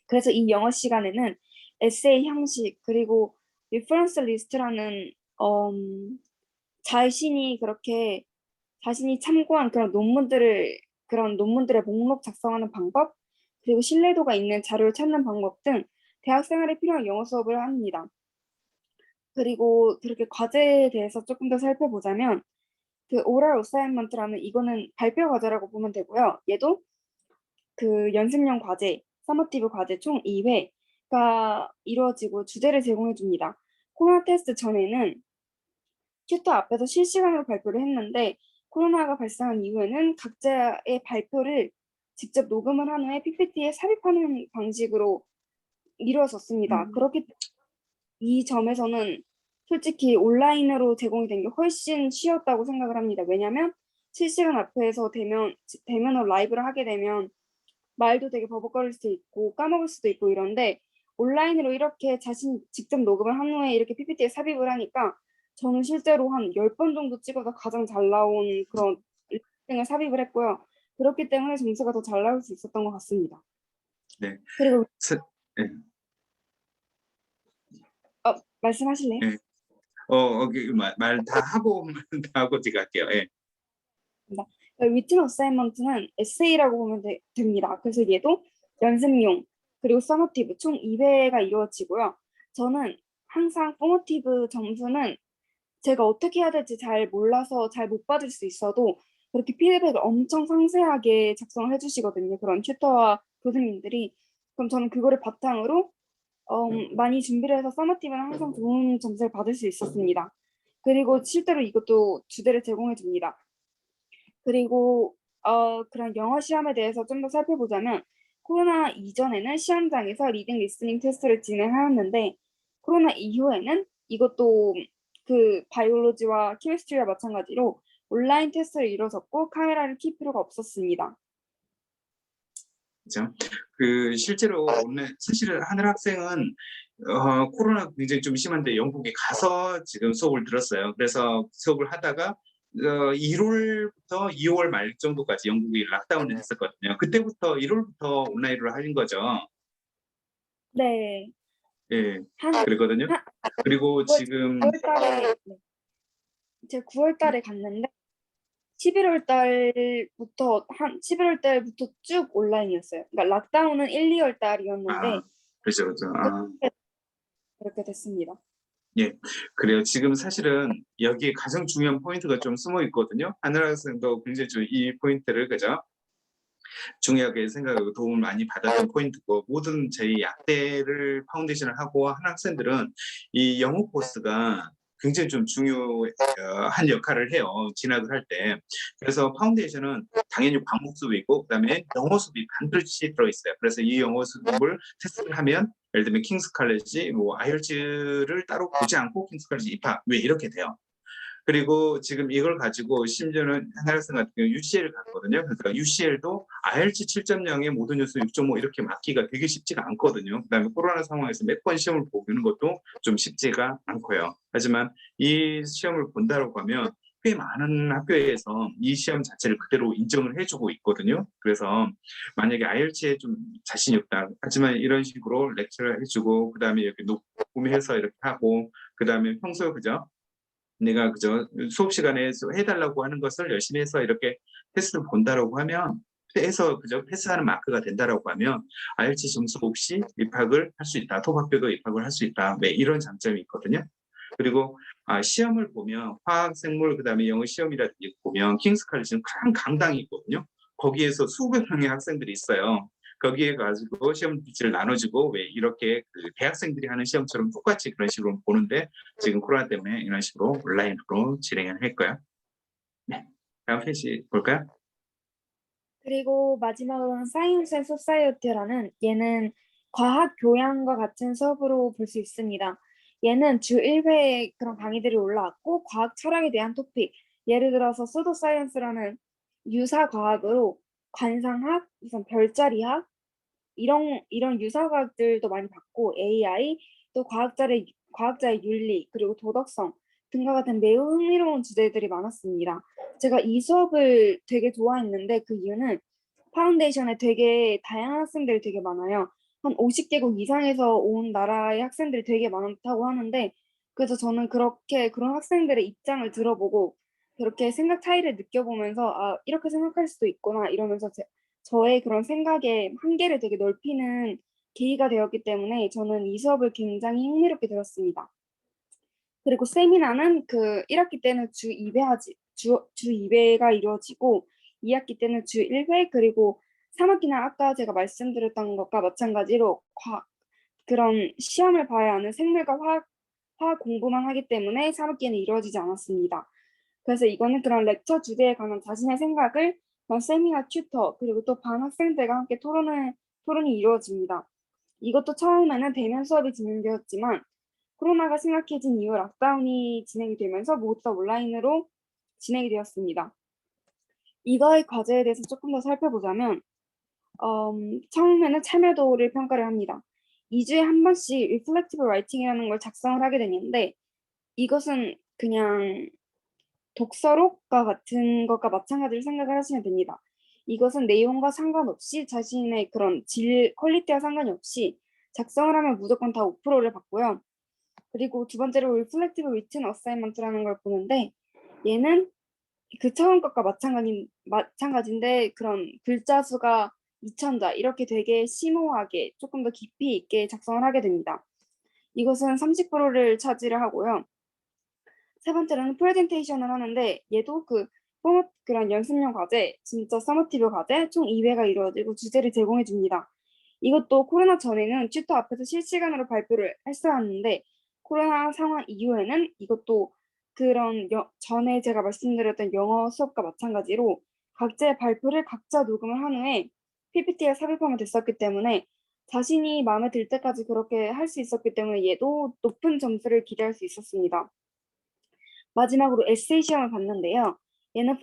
그래서 이 영어 시간에는 에세이 형식 그리고 리퍼런스 리스트라는 자신이 그렇게 자신이 참고한 그런 논문들의 목록 작성하는 방법 그리고 신뢰도가 있는 자료를 찾는 방법 등 대학 생활에 필요한 영어 수업을 합니다. 그리고 그렇게 과제에 대해서 조금 더 살펴보자면 그 오럴 어사이먼트라는 이거는 발표 과제라고 보면 되고요. 얘도 그 연습용 과제, 서머티브 과제 총 2회가 이루어지고 주제를 제공해 줍니다. 코로나 테스트 전에는 튜터 앞에서 실시간으로 발표를 했는데 코로나가 발생한 이후에는 각자의 발표를 직접 녹음을 한 후에 PPT에 삽입하는 방식으로 이루어졌습니다. 음, 그렇기 때문에 이 점에서는 솔직히 온라인으로 제공이 된 게 훨씬 쉬웠다고 생각을 합니다. 왜냐면 실시간 앞에서 대면으로 라이브를 하게 되면 말도 되게 버벅거릴 수 있고 까먹을 수도 있고 이런데 온라인으로 이렇게 자신 직접 녹음을 한 후에 이렇게 PPT에 삽입을 하니까 저는 실제로 한 10번 정도 찍어서 가장 잘 나온 그런 등을 삽입을 했고요. 그렇기 때문에 점수가 더 잘 나올 수 있었던 것 같습니다. 네. 그리고 스, 예, 말씀하실래요? 예. 말 다 하고 다 하고 제가 할게요. 예. 리튼 어사이먼트는 에세이라고 보면 됩니다. 그래서 얘도 연습용 그리고 서머티브 총 2회가 이루어지고요. 저는 항상 포머티브 점수는 제가 어떻게 해야 될지 잘 몰라서 잘 못 받을 수 있어도 그렇게 피드백을 엄청 상세하게 작성을 해주시거든요. 그런 튜터와 교수님들이. 그럼 저는 그거를 바탕으로 많이 준비를 해서 서머티브는 항상 좋은 점수를 받을 수 있었습니다. 그리고 실제로 이것도 주제를 제공해 줍니다. 그리고 그런 영어 시험에 대해서 좀 더 살펴보자면 코로나 이전에는 시험장에서 리딩 리스닝 테스트를 진행하였는데 코로나 이후에는 이것도 그 바이올로지와 케미스트리와 마찬가지로 온라인 테스트를 이뤄졌고 카메라를 켤 필요가 없었습니다. 그죠? 실제로 오늘 사실은 하늘 학생은 코로나 굉장히 좀 심한데 영국에 가서 지금 수업을 들었어요. 그래서 수업을 하다가 1월부터 2월 말 정도까지 영국이 락다운을 했었거든요. 그때부터 1월부터 온라인으로 하신 거죠. 네. 예, 한 그랬거든요. 그리고 지금 9월 달에 제가 9월 달에 갔는데 11월 달부터 쭉 온라인이었어요. 그러니까 락다운은 1, 2월 달이었는데 그렇죠, 그렇죠. 그렇게 됐습니다. 예, 그래요. 지금 사실은 여기에 가장 중요한 포인트가 좀 숨어 있거든요. 하늘 학생도 굉장히 좀 이 포인트를 그죠? 중요하게 생각하고 도움을 많이 받았던 포인트고 모든 저희 약대를 파운데이션을 하고 한 학생들은 이 영어 코스가 굉장히 좀 중요한 역할을 해요. 진학을 할 때. 그래서 파운데이션은 당연히 과목 수업이 있고 그다음에 영어 수업이 반드시 들어있어요. 그래서 이 영어 수업을 테스트를 하면 예를 들면 킹스 칼레지, 뭐 아이엘츠를 따로 보지 않고 킹스 칼레지 입학 왜 이렇게 돼요. 그리고 지금 이걸 가지고 심지어는 하나학생 같은 경우 UCL 갔거든요. 그러니까 UCL도 IELTS 7.0에 모든 요소 6.5 이렇게 맞기가 되게 쉽지가 않거든요. 그다음에 코로나 상황에서 몇 번 시험을 보는 것도 좀 쉽지가 않고요. 하지만 이 시험을 본다고 하면 꽤 많은 학교에서 이 시험 자체를 그대로 인정을 해주고 있거든요. 그래서 만약에 IELTS에 좀 자신이 없다. 하지만 이런 식으로 렉처를 해주고 그다음에 이렇게 녹음해서 이렇게 하고 그다음에 평소에 그죠? 내가 그저 수업 시간에 해달라고 하는 것을 열심히 해서 이렇게 테스트를 본다라고 하면 해서 그저 패스하는 마크가 된다라고 하면 IELTS 점수 없이 입학을 할 수 있다. 토박교도 입학을 할 수 있다. 네, 이런 장점이 있거든요. 그리고 시험을 보면 화학, 생물, 그다음에 영어 시험이라든지 보면 킹스 칼리지는 큰 강당이 있거든요. 거기에서 수백 명의 학생들이 있어요. 거기에 가지고 시험 지를 나눠주고 왜 이렇게 그 대학생들이 하는 시험처럼 똑같이 그런 식으로 보는데 지금 코로나 때문에 이런 식으로 온라인으로 진행을 했고요. 네, 다음 페이지 볼까요? 그리고 마지막으로는 사이언스 앤 소사이어티라는 얘는 과학 교양과 같은 수업으로 볼 수 있습니다. 얘는 주 1회에 그런 강의들이 올라왔고 과학 철학에 대한 토픽, 예를 들어서 수도 사이언스라는 유사 과학으로 관상학, 우선 별자리학 이런 유사 과학들도 많이 받고 AI 또 과학자의 윤리 그리고 도덕성 등과 같은 매우 흥미로운 주제들이 많았습니다. 제가 이 수업을 되게 좋아했는데 그 이유는 파운데이션에 되게 다양한 학생들이 되게 많아요. 한 50개국 이상에서 온 나라의 학생들이 되게 많다고 하는데 그래서 저는 그렇게 그런 학생들의 입장을 들어보고 그렇게 생각 차이를 느껴보면서 아 이렇게 생각할 수도 있구나 이러면서 저의 그런 생각의 한계를 되게 넓히는 계기가 되었기 때문에 저는 이 수업을 굉장히 흥미롭게 들었습니다. 그리고 세미나는 그 1학기 때는 주 2회가 이루어지고 2학기 때는 주 1회 그리고 3학기는 아까 제가 말씀드렸던 것과 마찬가지로 그런 시험을 봐야 하는 생물과 화학 공부만 하기 때문에 3학기에는 이루어지지 않았습니다. 그래서 이거는 그런 렉처 주제에 관한 자신의 생각을 세미나 튜터 그리고 또 반 학생들과 함께 토론이 이루어집니다. 이것도 처음에는 대면 수업이 진행되었지만 코로나가 심각해진 이후 락다운이 진행이 되면서 모두 다 온라인으로 진행이 되었습니다. 이거의 과제에 대해서 조금 더 살펴보자면 처음에는 참여도를 평가를 합니다. 2주에 한 번씩 리플렉티브 라이팅이라는 걸 작성을 하게 되는데 이것은 그냥 독서록과 같은 것과 마찬가지로 생각을 하시면 됩니다. 이것은 내용과 상관없이 자신의 그런 퀄리티와 상관이 없이 작성을 하면 무조건 다 5%를 받고요. 그리고 두 번째로 Reflective Written Assignment라는 걸 보는데 얘는 그 처음 것과 마찬가지인데 그런 글자 수가 2,000자 이렇게 되게 심오하게 조금 더 깊이 있게 작성을 하게 됩니다. 이것은 30%를 차지를 하고요. 세 번째로는 프레젠테이션을 하는데 얘도 그런 연습용 과제, 진짜 서머티브 과제 총 2회가 이루어지고 주제를 제공해 줍니다. 이것도 코로나 전에는 튜터 앞에서 실시간으로 발표를 했었는데 코로나 상황 이후에는 이것도 그런 전에 제가 말씀드렸던 영어 수업과 마찬가지로 각자의 발표를 각자 녹음을 한 후에 PPT에 삽입하면 됐었기 때문에 자신이 마음에 들 때까지 그렇게 할 수 있었기 때문에 얘도 높은 점수를 기대할 수 있었습니다. 마지막으로 에세이 시험을 봤는데요. 얘는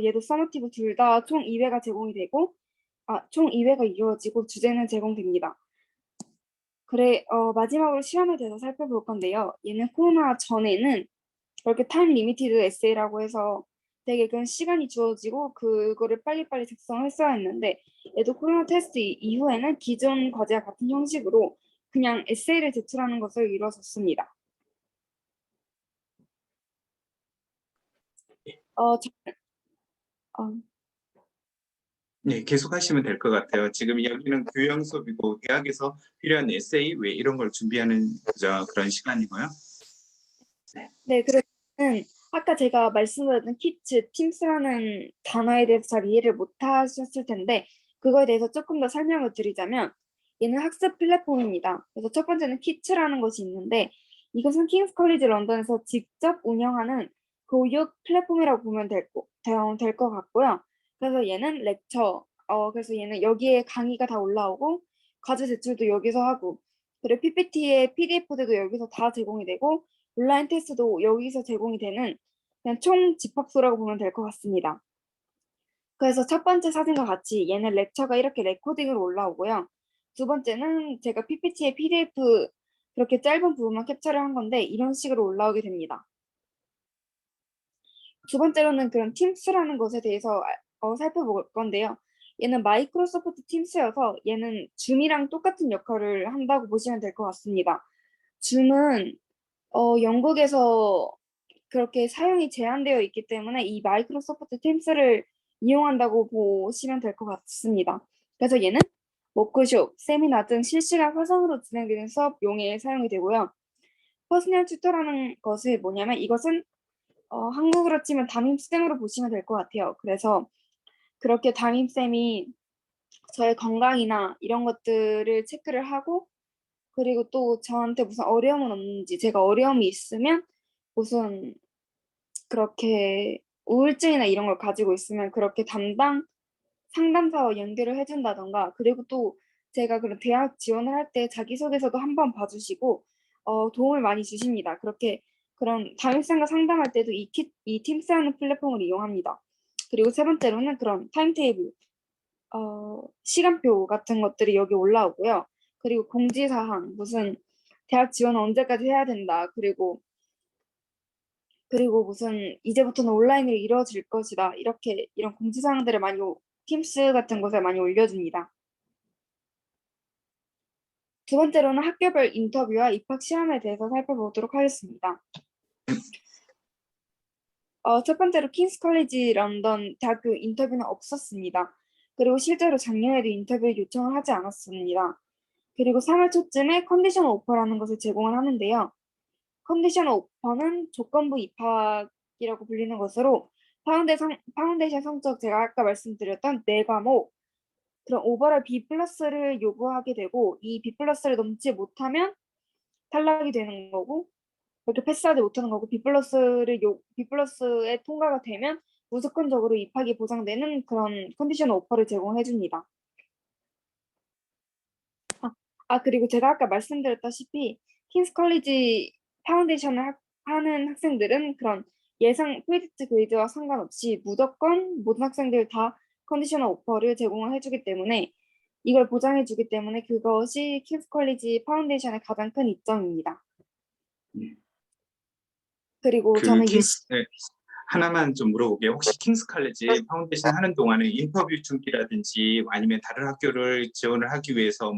얘도 서머티브 둘 다 총 2회가 제공이 되고 총 2회가 이루어지고 주제는 제공됩니다. 마지막으로 시험에 대해서 살펴볼 건데요. 얘는 코로나 전에는 그렇게 타임 리미티드 에세이라고 해서 되게 그런 시간이 주어지고 그거를 빨리빨리 작성했어야 했는데 얘도 코로나 테스트 이후에는 기존 과제와 같은 형식으로 그냥 에세이를 제출하는 것을 이루어졌습니다. 네, 계속 하시면 될 것 같아요. 지금 여기는 교양 수업이고 대학에서 필요한 에세이 왜 이런 걸 준비하는 그런 시간이고요. 네, 그러면 아까 제가 말씀드렸던 키츠, 팀스라는 단어에 대해서 잘 이해를 못 하셨을 텐데 그거에 대해서 조금 더 설명을 드리자면 얘는 학습 플랫폼입니다. 그래서 첫 번째는 키츠라는 것이 있는데 이것은 킹스 컬리지 런던에서 직접 운영하는 교육 플랫폼이라고 보면 될 것 같고요. 그래서 얘는 그래서 얘는 여기에 강의가 다 올라오고 과제 제출도 여기서 하고 그리고 PPT에 PDF들도 여기서 다 제공이 되고 온라인 테스트도 여기서 제공이 되는 그냥 총 집합소라고 보면 될 것 같습니다. 그래서 첫 번째 사진과 같이 얘는 렉처가 이렇게 레코딩으로 올라오고요. 두 번째는 제가 PPT에 PDF 그렇게 짧은 부분만 캡처를 한 건데 이런 식으로 올라오게 됩니다. 두 번째로는 그런 팀스라는 것에 대해서 살펴볼 건데요. 얘는 마이크로소프트 팀스여서 얘는 줌이랑 똑같은 역할을 한다고 보시면 될 것 같습니다. 줌은 영국에서 그렇게 사용이 제한되어 있기 때문에 이 마이크로소프트 팀스를 이용한다고 보시면 될 것 같습니다. 그래서 얘는 워크숍, 세미나 등 실시간 화상으로 진행되는 수업용에 사용이 되고요. 퍼스널 튜터라는 것이 뭐냐면 이것은 한국으로 치면 담임쌤으로 보시면 될 것 같아요. 그래서 그렇게 담임쌤이 저의 건강이나 이런 것들을 체크를 하고 그리고 또 저한테 무슨 어려움은 없는지 제가 어려움이 있으면 무슨 그렇게 우울증이나 이런 걸 가지고 있으면 그렇게 담당 상담사와 연결을 해준다던가 그리고 또 제가 그런 대학 지원을 할 때 자기소개서도 한번 봐주시고 도움을 많이 주십니다. 그렇게 그런 담임쌤과 상담할 때도 이 팀스라는 플랫폼을 이용합니다. 그리고 세 번째로는 그런 타임테이블, 시간표 같은 것들이 여기 올라오고요. 그리고 공지사항, 무슨 대학 지원 언제까지 해야 된다. 그리고 무슨 이제부터는 온라인으로 이루어질 것이다. 이런 공지사항들을 팀스 같은 곳에 많이 올려줍니다. 두 번째로는 학교별 인터뷰와 입학 시험에 대해서 살펴보도록 하겠습니다. 첫 번째로 킹스 컬리지 런던 대학교 인터뷰는 없었습니다. 그리고 실제로 작년에도 인터뷰 요청을 하지 않았습니다. 그리고 3월 초쯤에 컨디셔널 오퍼라는 것을 제공을 하는데요. 컨디셔널 오퍼는 조건부 입학이라고 불리는 것으로 파운데이션 성적 제가 아까 말씀드렸던 4과목 그런 오버all B+를 요구하게 되고 이 B+를 넘지 못하면 탈락이 되는 거고 그렇게 패스하지 못하는 거고 B+에 통과가 되면 무조건적으로 입학이 보장되는 그런 컨디셔널 오퍼를 제공해 줍니다. 그리고 제가 아까 말씀드렸다시피 킹스 컬리지 파운데이션을 하는 학생들은 그런 예상 프리디트 그레이드와 상관없이 무조건 모든 학생들 다 컨디셔널 오퍼를 제공을 해주기 때문에 이걸 보장해주기 때문에 그것이 킹스 컬리지 파운데이션의 가장 큰 이점입니다. 그리고 저는 하나만 좀 물어볼게요. 혹시 킹스 칼리지 파운데이션 하는 동안에 인터뷰 준비라든지 아니면 다른 학교를 지원을 하기 위해서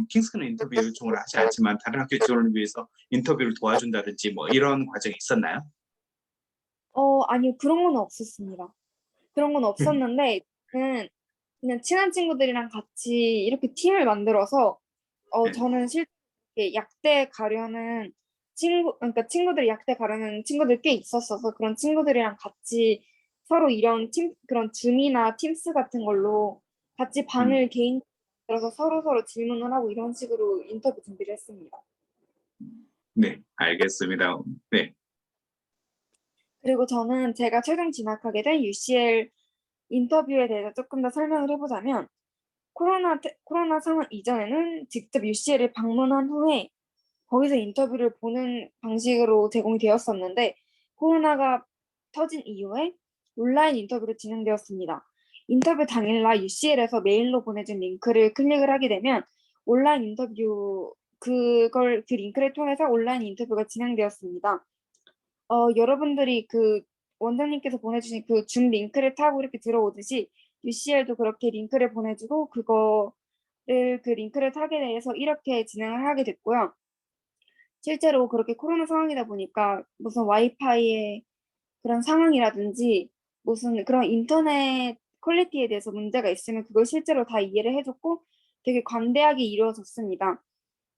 킹스는 인터뷰 요청을 하지 않지만 다른 학교 지원을 위해서 인터뷰를 도와준다든지 이런 과정이 있었나요? 아니요. 그런 건 없었습니다. 그런 건 없었는데 그냥 친한 친구들이랑 같이 이렇게 팀을 만들어서 네. 저는 실제 약대 가려는 그러니까 친구들이 약대 가려는 친구들 꽤 있었어서 그런 친구들이랑 같이 서로 이런 그런 줌이나 팀스 같은 걸로 같이 방을 개인 들어서 서로 질문을 하고 이런 식으로 인터뷰 준비를 했습니다. 네, 알겠습니다. 네, 그리고 저는 제가 최종 진학하게 된 UCL 인터뷰에 대해서 조금 더 설명을 해보자면 코로나 상황 이전에는 직접 UCL을 방문한 후에 거기서 인터뷰를 보는 방식으로 제공이 되었었는데 코로나가 터진 이후에 온라인 인터뷰로 진행되었습니다. 인터뷰 당일날 UCL에서 메일로 보내준 링크를 클릭을 하게 되면 온라인 인터뷰 그 링크를 통해서 온라인 인터뷰가 진행되었습니다. 여러분들이 그 원장님께서 보내주신 그 줌 링크를 타고 이렇게 들어오듯이 UCL도 그렇게 링크를 보내주고 그 링크를 타게 돼서 이렇게 진행을 하게 됐고요. 실제로 그렇게 코로나 상황이다 보니까 무슨 와이파이의 그런 상황이라든지 무슨 그런 인터넷 퀄리티에 대해서 문제가 있으면 그걸 실제로 다 이해를 해줬고 되게 관대하게 이루어졌습니다.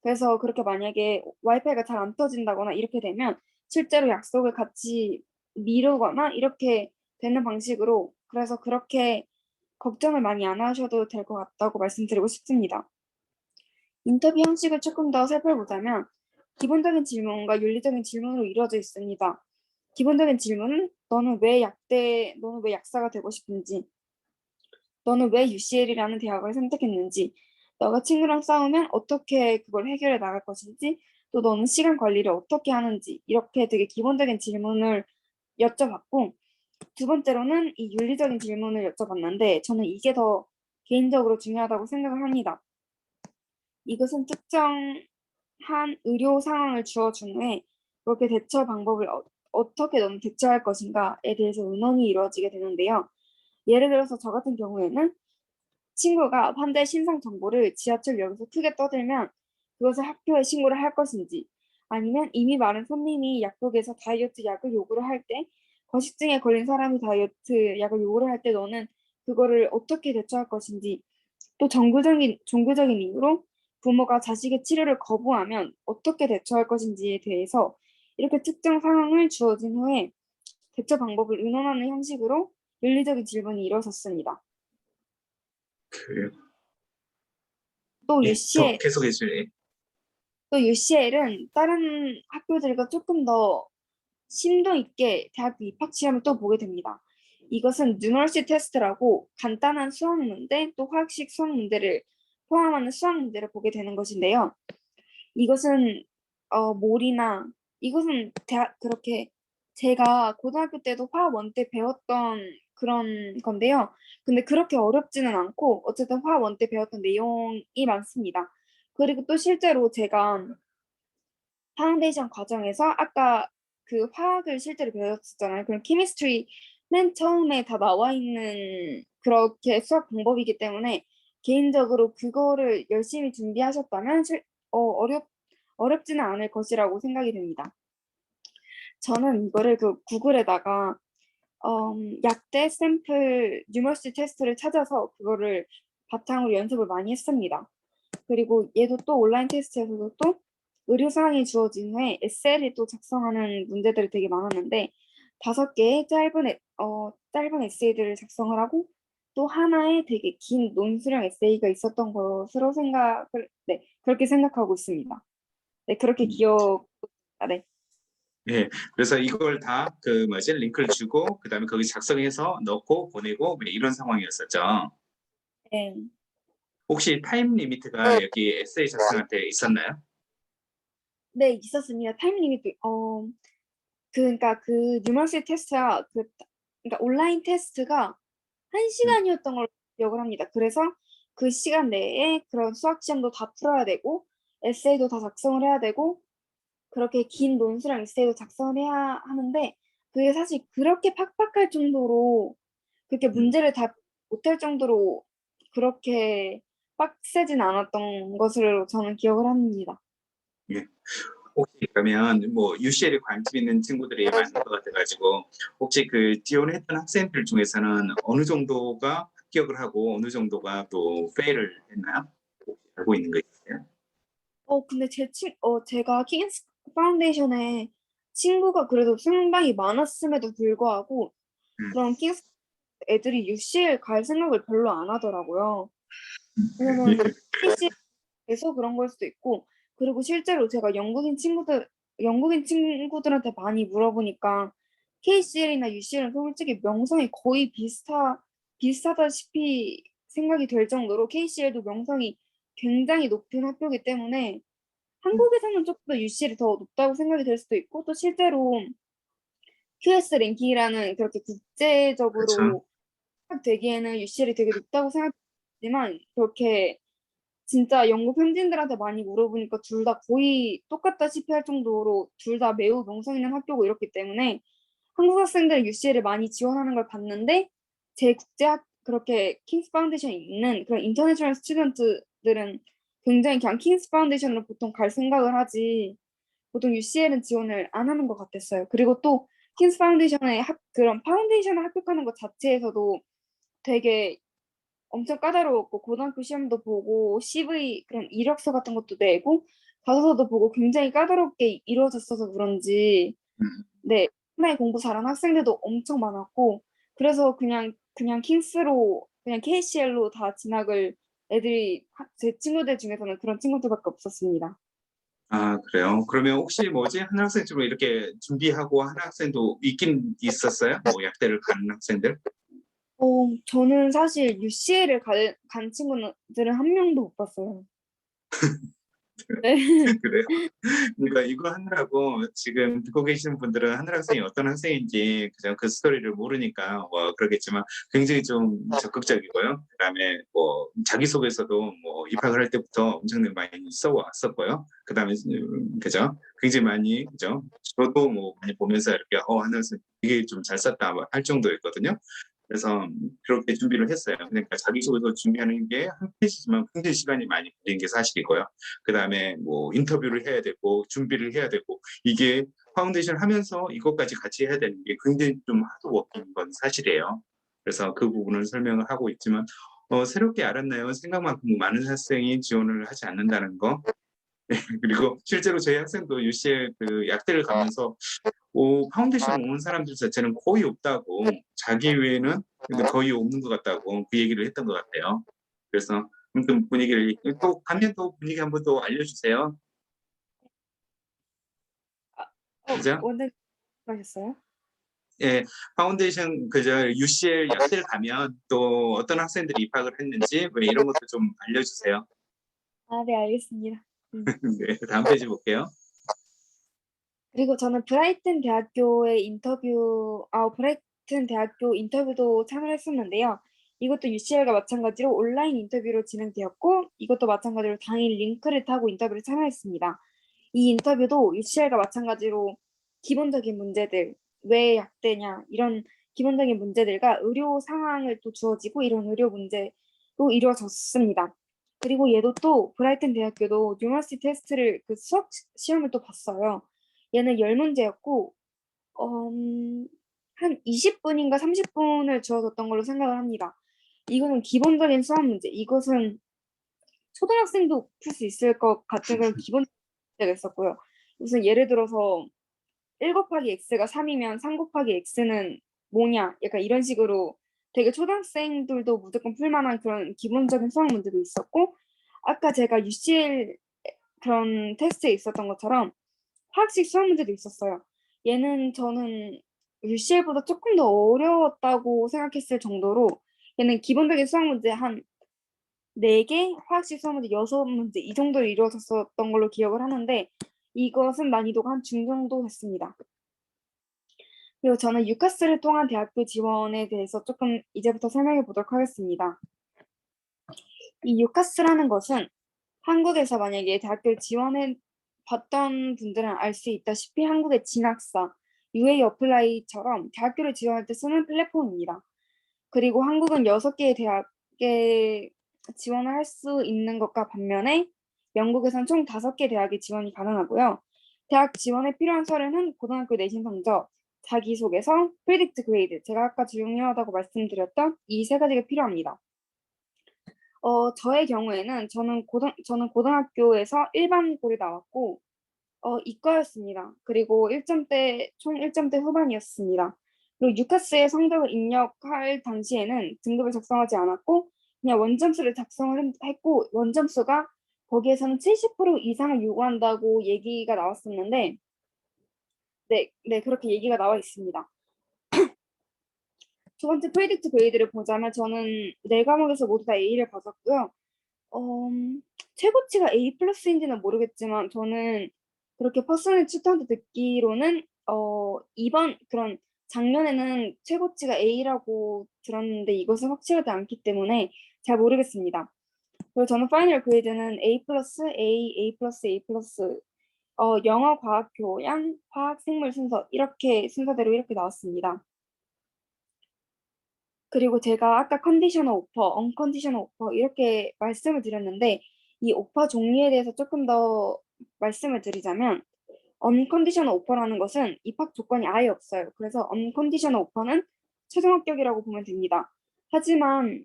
그래서 그렇게 만약에 와이파이가 잘 안 터진다거나 이렇게 되면 실제로 약속을 같이 미루거나 이렇게 되는 방식으로 그래서 그렇게 걱정을 많이 안 하셔도 될 것 같다고 말씀드리고 싶습니다. 인터뷰 형식을 조금 더 살펴보자면 기본적인 질문과 윤리적인 질문으로 이루어져 있습니다. 기본적인 질문은 너는 왜 약사가 되고 싶은지, 너는 왜 UCL이라는 대학을 선택했는지, 너가 친구랑 싸우면 어떻게 그걸 해결해 나갈 것인지, 또 너는 시간 관리를 어떻게 하는지 이렇게 되게 기본적인 질문을 여쭤봤고 두 번째로는 이 윤리적인 질문을 여쭤봤는데 저는 이게 더 개인적으로 중요하다고 생각을 합니다. 이것은 특정한 의료 상황을 주어준 후에 그렇게 대처 방법을 어떻게 너는 대처할 것인가에 대해서 의논이 이루어지게 되는데요. 예를 들어서 저 같은 경우에는 친구가 환자의 신상 정보를 지하철역에서 크게 떠들면 그것을 학교에 신고를 할 것인지 아니면 이미 마른 손님이 약국에서 다이어트 약을 요구를 할 때 거식증에 걸린 사람이 다이어트 약을 요구를 할 때 너는 그거를 어떻게 대처할 것인지 또 종교적인 이유로 부모가 자식의 치료를 거부하면 어떻게 대처할 것인지에 대해서 이렇게 특정 상황을 주어진 후에 대처 방법을 의논하는 형식으로 윤리적인 질문이 이루어졌습니다. 그, 또 예, 더 UCL 계속해 주세요. 또 UCL은 다른 학교들과 조금 더 심도 있게 대학교 입학 시험을 또 보게 됩니다. 이것은 누멀시 테스트라고 간단한 수학 문제 또 화학식 수학 문제를 포함하는 수학 문제를 보게 되는 것인데요. 이것은 몰이나 이것은 대학 그렇게 제가 고등학교 때도 화학 원 때 배웠던 그런 건데요. 근데 그렇게 어렵지는 않고 어쨌든 화학 원 때 배웠던 내용이 많습니다. 그리고 또 실제로 제가 파운데이션 과정에서 아까 그 화학을 실제로 배웠었잖아요. 그럼 케미스트리 맨 처음에 다 나와 있는 그렇게 수학 방법이기 때문에 개인적으로 그거를 열심히 준비하셨다면 어렵지는 않을 것이라고 생각이 됩니다. 저는 이거를 그 구글에다가 약대 샘플 뉴머시 테스트를 찾아서 그거를 바탕으로 연습을 많이 했습니다. 그리고 얘도 또 온라인 테스트에서도 또 의료사항이 주어진 후에 에세이를 또 작성하는 문제들이 되게 많았는데 5개의 짧은 에세이들을 작성을 하고 또 하나의 되게 긴 논술형 에세이가 있었던 것으로 그렇게 생각하고 있습니다. 네, 그렇게 네. 예, 그래서 이걸 다 그 뭐지 링크를 주고 그다음에 거기 작성해서 넣고 보내고 뭐 이런 상황이었었죠. 네. 혹시 타임 리미트가 여기 에세이 작성할 때 있었나요? 네, 있었습니다. 타임 리미트. 그러니까 그 뉴머스 테스트가 그러니까 온라인 테스트가 한 음, 시간이었던 걸로 기억을 합니다. 그래서 그 시간 내에 그런 수학 시험도 다 풀어야 되고 에세이도 다 작성을 해야 되고 그렇게 긴 논술랑 에세이도 작성을 해야 하는데 그게 사실 그렇게 팍팍할 정도로 그렇게 음, 문제를 다 못할 정도로 그렇게 빡세진 않았던 것으로 저는 기억을 합니다. 예. 혹시 그러면 뭐 UCL에 관심 있는 친구들이 많을 것 같아가지고 혹시 그 지원했던 학생들 중에서는 어느 정도가 합격을 하고 어느 정도가 또 페일을 했나요? 혹시 알고 있는 거 있으세요? 근데 제가 킹스 파운데이션에 친구가 그래도 상당히 많았음에도 불구하고 음, 그런 킹스 애들이 UCL 갈 생각을 별로 안 하더라고요. 예, 왜냐면 KC에서 그런 걸 수도 있고, 그리고 실제로 제가 영국인 친구들한테 많이 물어보니까 KCL이나 UCL은 솔직히 명성이 거의 비슷하다시피 생각이 될 정도로 KCL도 명성이 굉장히 높은 학교이기 때문에 한국에서는 조금 더 UCL이 더 높다고 생각이 될 수도 있고, 또 실제로 QS 랭킹이라는 그렇게 그렇죠. 국제적으로 되기에는 UCL이 되게 높다고 생각했지만, 그렇게 진짜 영국 현지인들한테 많이 물어보니까 둘 다 거의 똑같다시피 할 정도로 둘 다 매우 명성 있는 학교고 이렇기 때문에 한국 학생들은 UCL을 많이 지원하는 걸 봤는데, 그렇게 킹스 파운데이션에 있는 그런 인터내셔널 스튜던트들은 굉장히 그냥 킹스 파운데이션으로 보통 갈 생각을 하지 보통 UCL은 지원을 안 하는 것 같았어요. 그리고 또 킹스 파운데이션에 그런 파운데이션에 합격하는 것 자체에서도 되게 엄청 까다로웠고, 고등학교 시험도 보고 CV 그런 이력서 같은 것도 내고 가서도 보고 굉장히 까다롭게 이루어졌어서 그런지 음, 네, 상당히 공부 잘하는 학생들도 엄청 많았고, 그래서 그냥 킹스로 그냥 KCL로 다 진학을 제 친구들 중에서는 그런 친구들밖에 없었습니다. 아, 그래요? 그러면 혹시 뭐지? 한 학생으로 이렇게 준비하고 한 학생도 있긴 있었어요? 뭐 약대를 가는 학생들? 저는 사실 UCL을 간 친구들은 한 명도 못 봤어요. 네. 그래요? 그러니까 이거 하느라고 지금 듣고 계시는 분들은 하늘 학생이 어떤 학생인지 그냥 그 스토리를 모르니까 뭐 그러겠지만 굉장히 좀 적극적이고요. 그다음에 뭐 자기소개서도 뭐 입학을 할 때부터 엄청나게 많이 써왔었고요. 그다음에 그죠? 굉장히 많이 그죠? 저도 뭐 많이 보면서 이렇게 하늘 학생 되게 좀 잘 썼다 할 정도였거든요. 그래서 그렇게 준비를 했어요. 그러니까 자기소개서 준비하는 게 한 페이지지만 굉장히 시간이 많이 걸린 게 사실이고요. 그다음에 뭐 인터뷰를 해야 되고 준비를 해야 되고 이게 파운데이션 하면서 이것까지 같이 해야 되는 게 굉장히 좀 하드워크인 건 사실이에요. 그래서 그 부분을 설명을 하고 있지만 새롭게 알았나요? 생각만큼 많은 학생이 지원을 하지 않는다는 거. 그리고 실제로 저희 학생도 UCL 그 약대를 가면서 파운데이션 오는 사람들 자체는 거의 없다고 자기 외에는 근데 거의 없는 것 같다고 그 얘기를 했던 것 같아요. 그래서 아무튼 분위기를 또 가면 또 분위기 한번 또 알려주세요. 그죠? 원장님 하셨어요? 예, 파운데이션 그저 UCL 약대를 가면 또 어떤 학생들이 입학을 했는지 뭐 이런 것도 좀 알려주세요. 아, 네, 알겠습니다. 네, 다음 페이지 볼게요. 그리고 저는 브라이튼 대학교 인터뷰도 참여했었는데요. 이것도 UCL과 마찬가지로 온라인 인터뷰로 진행되었고, 이것도 마찬가지로 당일 링크를 타고 인터뷰를 참여했습니다. 이 인터뷰도 UCL과 마찬가지로 기본적인 문제들, 왜 약대냐, 이런 기본적인 문제들과 의료 상황을 또 주어지고 이런 의료 문제로 이루어졌습니다. 그리고 얘도 또 브라이튼 대학교도 뉴머러시 테스트를 그 수학 시험을 또 봤어요. 얘는 10문제였고 한 20분인가 30분을 주어졌던 걸로 생각을 합니다. 이거는 기본적인 수학 문제. 이것은 초등학생도 풀 수 있을 것 같은 그런 기본 문제가 있었고요. 무슨 예를 들어서 1 곱하기 x가 3이면 3 곱하기 x는 뭐냐? 약간 이런 식으로 되게 초등학생들도 무조건 풀 만한 그런 기본적인 수학 문제도 있었고, 아까 제가 UCL 그런 테스트에 있었던 것처럼 화학식 수학 문제도 있었어요. 얘는 저는 UCL보다 조금 더 어려웠다고 생각했을 정도로 얘는 기본적인 수학 문제 한 4개, 화학식 수학 문제 6문제 이 정도로 이루어졌었던 걸로 기억을 하는데, 이것은 난이도가 한 중정도 됐습니다. 그리고 저는 유카스를 통한 대학교 지원에 대해서 조금 이제부터 설명해 보도록 하겠습니다. 이 유카스라는 것은 한국에서 만약에 대학교를 지원해 봤던 분들은 알 수 있다시피 한국의 진학사, UA 어플라이처럼 대학교를 지원할 때 쓰는 플랫폼입니다. 그리고 한국은 6개의 대학에 지원을 할 수 있는 것과 반면에 영국에선 총 5개 대학에 지원이 가능하고요. 대학 지원에 필요한 서류는 고등학교 내신 성적, 자기소개서, 프리딕트 그레이드, 제가 아까 중요하다고 말씀드렸던 이 세 가지가 필요합니다. 저의 경우에는 저는 고등학교에서 일반고를 나왔고 이과였습니다. 그리고 총 1점대 후반이었습니다. 그리고 유카스의 성적을 입력할 당시에는 등급을 작성하지 않았고 그냥 원점수를 작성을 했고 원점수가 거기에서는 70% 이상을 요구한다고 얘기가 나왔었는데 네, 그렇게 얘기가 나와 있습니다. 두 번째 프리딕트 그레이드를 보자면 저는 네 과목에서 모두 다 A를 받았고요. 최고치가 A 플러스인지는 모르겠지만 저는 그렇게 퍼스널 튜터한테 듣기로는 이번 그런 작년에는 최고치가 A라고 들었는데 이것은 확실하지 않기 때문에 잘 모르겠습니다. 그리고 저는 파이널 그레이드는 A 플러스 A, A 플러스 A 플러스 영어, 과학, 교양, 화학, 생물 순서 이렇게 순서대로 이렇게 나왔습니다. 그리고 제가 아까 컨디셔널 오퍼, 언컨디셔널 오퍼 이렇게 말씀을 드렸는데 이 오퍼 종류에 대해서 조금 더 말씀을 드리자면 언컨디셔널 오퍼라는 것은 입학 조건이 아예 없어요. 그래서 언컨디셔널 오퍼는 최종 합격이라고 보면 됩니다. 하지만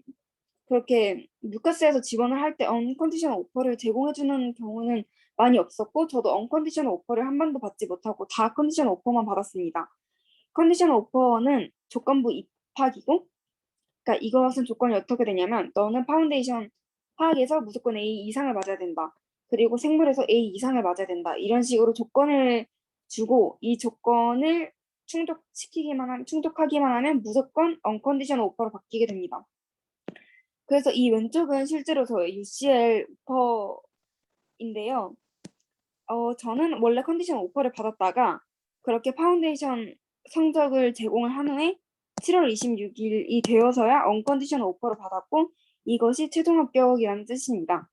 그렇게 루카스에서 지원을 할 때 언컨디셔널 오퍼를 제공해주는 경우는 많이 없었고 저도 언컨디셔널 오퍼를 한 번도 받지 못하고 다 컨디셔널 오퍼만 받았습니다. 컨디셔널 오퍼는 조건부 입학이고 그러니까 이것은 조건이 어떻게 되냐면 너는 파운데이션 화학에서 무조건 A 이상을 맞아야 된다. 그리고 생물에서 A 이상을 맞아야 된다. 이런 식으로 조건을 주고 이 조건을 충족하기만 하면 무조건 언컨디셔널 오퍼로 바뀌게 됩니다. 그래서 이 왼쪽은 실제로 저의 UCL 오퍼인데요. 저는 원래 컨디셔널 오퍼를 받았다가 그렇게 파운데이션 성적을 제공을 한 후에 7월 26일이 되어서야 언컨디셔널 오퍼를 받았고 이것이 최종 합격이라는 뜻입니다.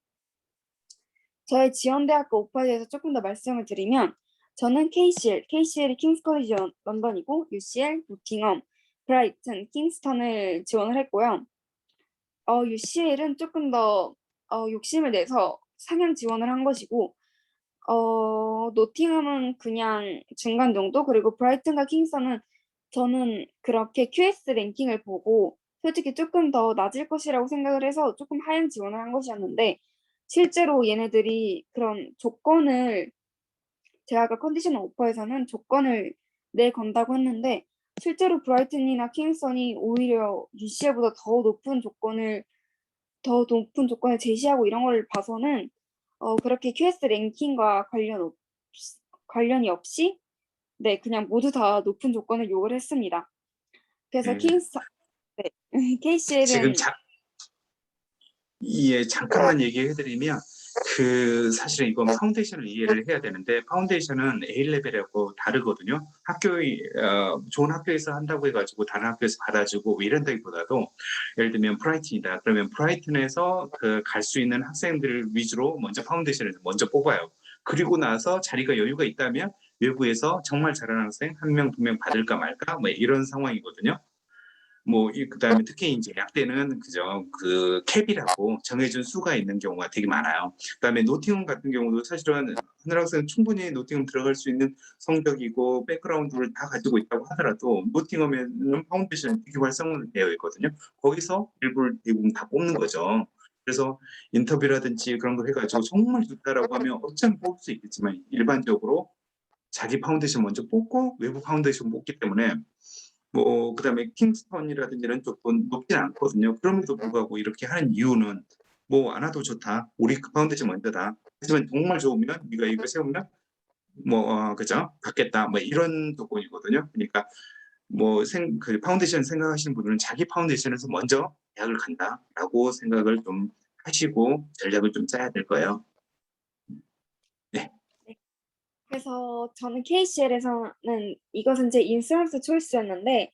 저의 지원대학교 오퍼에 대해서 조금 더 말씀을 드리면 저는 KCL이 킹스 college 런던이고 UCL, 노팅엄, 브라이튼, 킹스턴을 지원을 했고요. UCL은 조금 더 욕심을 내서 상향 지원을 한 것이고 노팅엄은 그냥 중간 정도 그리고 브라이튼과 킹스턴은 저는 그렇게 QS 랭킹을 보고 솔직히 조금 더 낮을 것이라고 생각을 해서 조금 하향 지원을 한 것이었는데 실제로 얘네들이 그런 조건을 제가 아까 컨디셔널 오퍼에서는 조건을 내건다고 했는데 실제로 브라이튼이나 킹스턴이 오히려 UCL보다 더 높은 조건을 제시하고 이런 걸 봐서는 그렇게 QS 랭킹과 관련이 없이 네 그냥 모두 다 높은 조건을 요구를 했습니다. 그래서 음, 네, 지금 KCL은 예, 잠깐만 얘기해드리면 사실은 이건 파운데이션을 이해를 해야 되는데 파운데이션은 A레벨하고 다르거든요. 좋은 학교에서 한다고 해가지고 다른 학교에서 받아주고 뭐 이런다기보다도 예를 들면 브라이튼이다. 그러면 브라이튼에서 갈 수 있는 학생들 위주로 먼저 파운데이션을 먼저 뽑아요. 그리고 나서 자리가 여유가 있다면 외부에서 정말 잘하는 학생 한 명, 두 명 받을까 말까 뭐 이런 상황이거든요. 그다음에 특히 이제 약대는 캡이라고 정해준 수가 있는 경우가 되게 많아요. 그다음에 노팅엄 같은 경우도 사실은 하늘 학생 충분히 노팅엄 들어갈 수 있는 성적이고 백그라운드를 다 가지고 있다고 하더라도 노팅엄에는 파운데이션이 되게 활성화되어 있거든요. 거기서 일부를 대부분 다 뽑는 거죠. 그래서 인터뷰라든지 그런 걸 해가지고 정말 좋다라고 하면 어쩌면 뽑을 수 있겠지만 일반적으로 자기 파운데이션 먼저 뽑고 외부 파운데이션 뽑기 때문에 그다음에 킹스턴이라든지 이런 쪽은 높진 않거든요. 그럼에도 불구하고 이렇게 하는 이유는 안 와도 좋다. 우리 파운데이션 먼저다. 하지만 정말 좋으면 네가 이거 세우면 그죠? 받겠다. 이런 조건이거든요. 그러니까 파운데이션 생각하시는 분들은 자기 파운데이션에서 먼저 대학을 간다라고 생각을 좀 하시고 전략을 좀 짜야 될 거예요. 네. 그래서 저는 KCL에서는 이것은 제 인스턴스 초이스였는데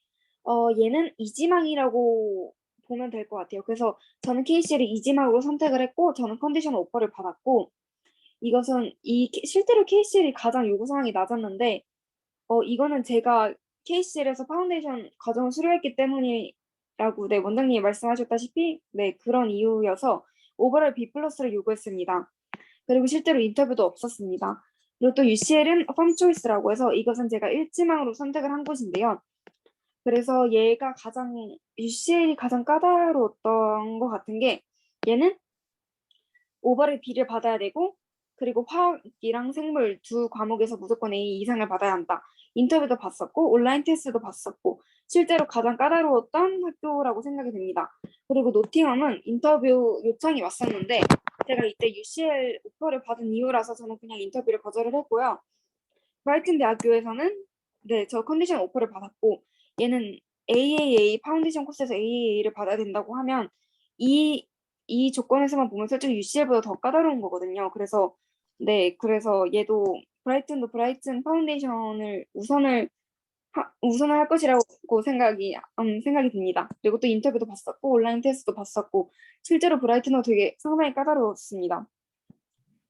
얘는 이지망이라고 보면 될 것 같아요. 그래서 저는 KCL을 이지망으로 선택을 했고 저는 컨디셔널 오퍼를 받았고 이것은 실제로 KCL이 가장 요구사항이 낮았는데 이거는 제가 KCL에서 파운데이션 과정을 수료했기 때문이라고 네 원장님이 말씀하셨다시피 네 그런 이유여서 오버all B 플러스를 요구했습니다. 그리고 실제로 인터뷰도 없었습니다. 그리고 또 UCL은 펌 초이스라고 해서 이것은 제가 일지망으로 선택을 한 곳인데요. 그래서 얘가 UCL이 가장 까다로웠던 것 같은 게 얘는 오버를 B를 받아야 되고 그리고 화학이랑 생물 두 과목에서 무조건 A 이상을 받아야 한다. 인터뷰도 봤었고 온라인 테스트도 봤었고 실제로 가장 까다로웠던 학교라고 생각이 됩니다. 그리고 노팅엄은 인터뷰 요청이 왔었는데 제가 이때 UCL 오퍼를 받은 이유라서 저는 그냥 인터뷰를 거절을 했고요. 브라이튼 대학교에서는 네, 저 컨디션 오퍼를 받았고 얘는 AAA 파운데이션 코스에서 AAA를 받아야 된다고 하면 이 조건에서만 보면 솔직히 UCL보다 더 까다로운 거거든요. 그래서 네, 그래서 얘도 브라이튼도 브라이튼 파운데이션을 우선을 할 것이라고 생각이 듭니다. 그리고 또 인터뷰도 봤었고 온라인 테스트도 봤었고 실제로 브라이튼도 되게 상당히 까다로웠습니다.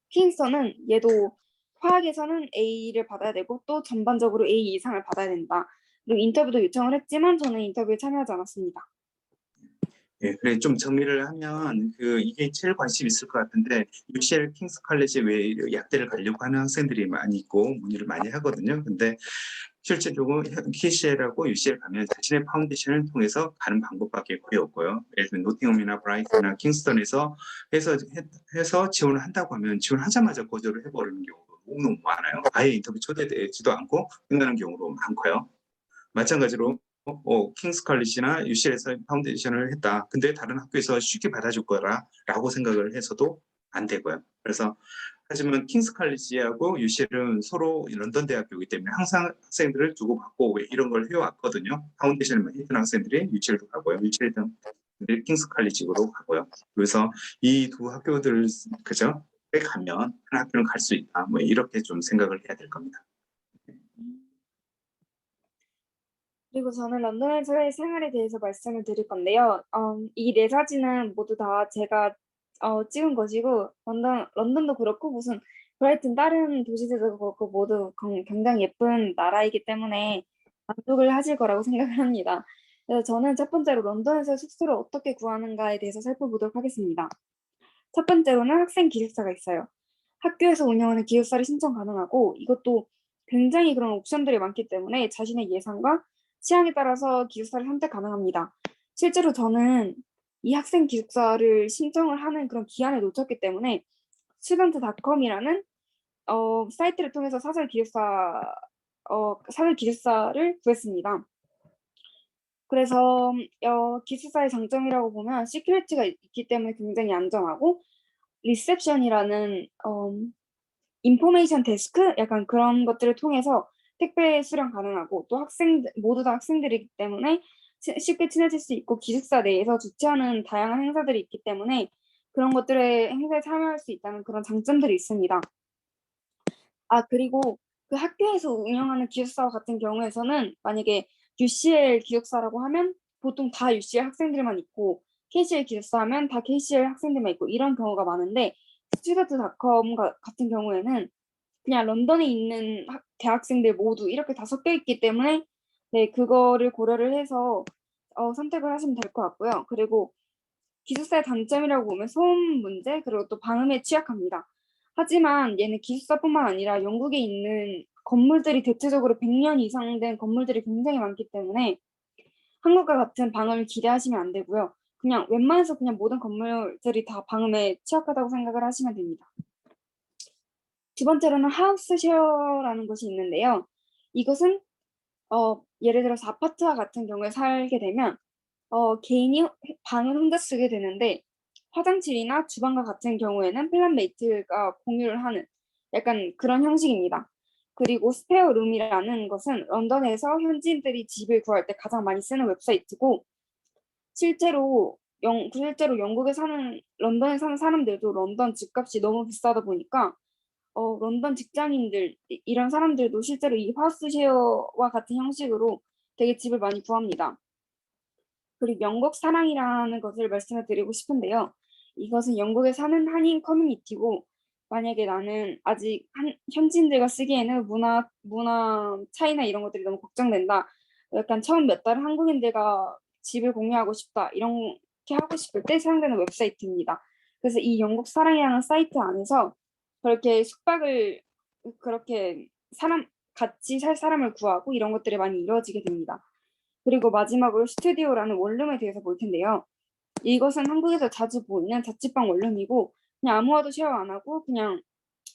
킹스턴은 얘도 화학에서는 A를 받아야 되고 또 전반적으로 A 이상을 받아야 된다. 그리고 인터뷰도 요청을 했지만 저는 인터뷰에 참여하지 않았습니다. 예, 그래 좀 정리를 하면 이게 제일 관심 있을 것 같은데 UCL 킹스 칼리지 왜 약대를 가려고 하는 학생들이 많이 있고 문의를 많이 하거든요. 근데 실제적으로 KCL하고 UCL 가면 자신의 파운데이션을 통해서 가는 방법밖에 거의 없고요. 예를 들면 노팅엄이나 브라이튼이나 킹스턴에서 해서 지원을 한다고 하면 지원하자마자 거절을 해버리는 경우가 너무 많아요. 아예 인터뷰 초대되지도 않고 끝나는 경우도 많고요. 마찬가지로 킹스 칼리지나 UCL에서 파운데이션을 했다. 근데 다른 학교에서 쉽게 받아줄 거라고 생각을 해서도 안 되고요. 그래서 하지만 킹스 칼리지하고 UCL은 서로 런던 대학교이기 때문에 항상 학생들을 주고받고 이런 걸 해왔거든요. 파운데이션을 했던 학생들이 UCL도 가고요. UCL도 킹스 칼리지로 가고요. 그래서 이 두 학교들 그죠? 가면 한 학교는 갈 수 있다. 뭐 이렇게 좀 생각을 해야 될 겁니다. 그리고 저는 런던에서의 생활에 대해서 말씀을 드릴 건데요. 이 네 사진은 모두 다 제가 찍은 것이고 런던도 그렇고 무슨 브라이튼 다른 도시들도 그렇고 모두 굉장히 예쁜 나라이기 때문에 만족을 하실 거라고 생각을 합니다. 그래서 저는 첫 번째로 런던에서 숙소를 어떻게 구하는가에 대해서 살펴보도록 하겠습니다. 첫 번째로는 학생 기숙사가 있어요. 학교에서 운영하는 기숙사를 신청 가능하고 이것도 굉장히 그런 옵션들이 많기 때문에 자신의 예산과 취향에 따라서 기숙사를 선택 가능합니다. 실제로 저는 이 학생 기숙사를 신청을 하는 그런 기한을 놓쳤기 때문에 student.com이라는 사이트를 통해서 사설 기숙사를 구했습니다. 그래서 기숙사의 장점이라고 보면 시큐리티가 있기 때문에 굉장히 안전하고 리셉션이라는 인포메이션 데스크 약간 그런 것들을 통해서 택배 수령 가능하고 또 모두 다 학생들이기 때문에 쉽게 친해질 수 있고 기숙사 내에서 주최하는 다양한 행사들이 있기 때문에 그런 것들의 행사에 참여할 수 있다는 그런 장점들이 있습니다. 그리고 그 학교에서 운영하는 기숙사 같은 경우에서는 만약에 UCL 기숙사라고 하면 보통 다 UCL 학생들만 있고 KCL 기숙사 하면 다 KCL 학생들만 있고 이런 경우가 많은데 student.com 같은 경우에는 그냥 런던에 있는 대학생들 모두 이렇게 다 섞여 있기 때문에 네, 그거를 고려를 해서 선택을 하시면 될 것 같고요. 그리고 기숙사의 단점이라고 보면 소음 문제 그리고 또 방음에 취약합니다. 하지만 얘는 기숙사뿐만 아니라 영국에 있는 건물들이 대체적으로 100년 이상 된 건물들이 굉장히 많기 때문에 한국과 같은 방음을 기대하시면 안 되고요. 그냥 웬만해서 그냥 모든 건물들이 다 방음에 취약하다고 생각을 하시면 됩니다. 두 번째로는 하우스 쉐어라는 것이 있는데요. 이것은 예를 들어서 아파트와 같은 경우에 살게 되면 개인이 방을 혼자 쓰게 되는데 화장실이나 주방과 같은 경우에는 플랫메이트가 공유를 하는 약간 그런 형식입니다. 그리고 스페어룸이라는 것은 런던에서 현지인들이 집을 구할 때 가장 많이 쓰는 웹사이트고 실제로 런던에 사는 사람들도 런던 집값이 너무 비싸다 보니까 런던 직장인들 이런 사람들도 실제로 이 하우스 쉐어와 같은 형식으로 되게 집을 많이 구합니다. 그리고 영국 사랑이라는 것을 말씀을 드리고 싶은데요. 이것은 영국에 사는 한인 커뮤니티고 만약에 나는 아직 현지인들과 쓰기에는 문화 차이나 이런 것들이 너무 걱정된다. 약간 처음 몇 달은 한국인들과 집을 공유하고 싶다. 이렇게 하고 싶을 때 사용되는 웹사이트입니다. 그래서 이 영국 사랑이라는 사이트 안에서 그렇게 숙박을 그렇게 같이 살 사람을 구하고 이런 것들이 많이 이루어지게 됩니다. 그리고 마지막으로 스튜디오라는 원룸에 대해서 볼 텐데요. 이것은 한국에서 자주 보이는 자취방 원룸이고 그냥 아무와도 쉐어 안 하고 그냥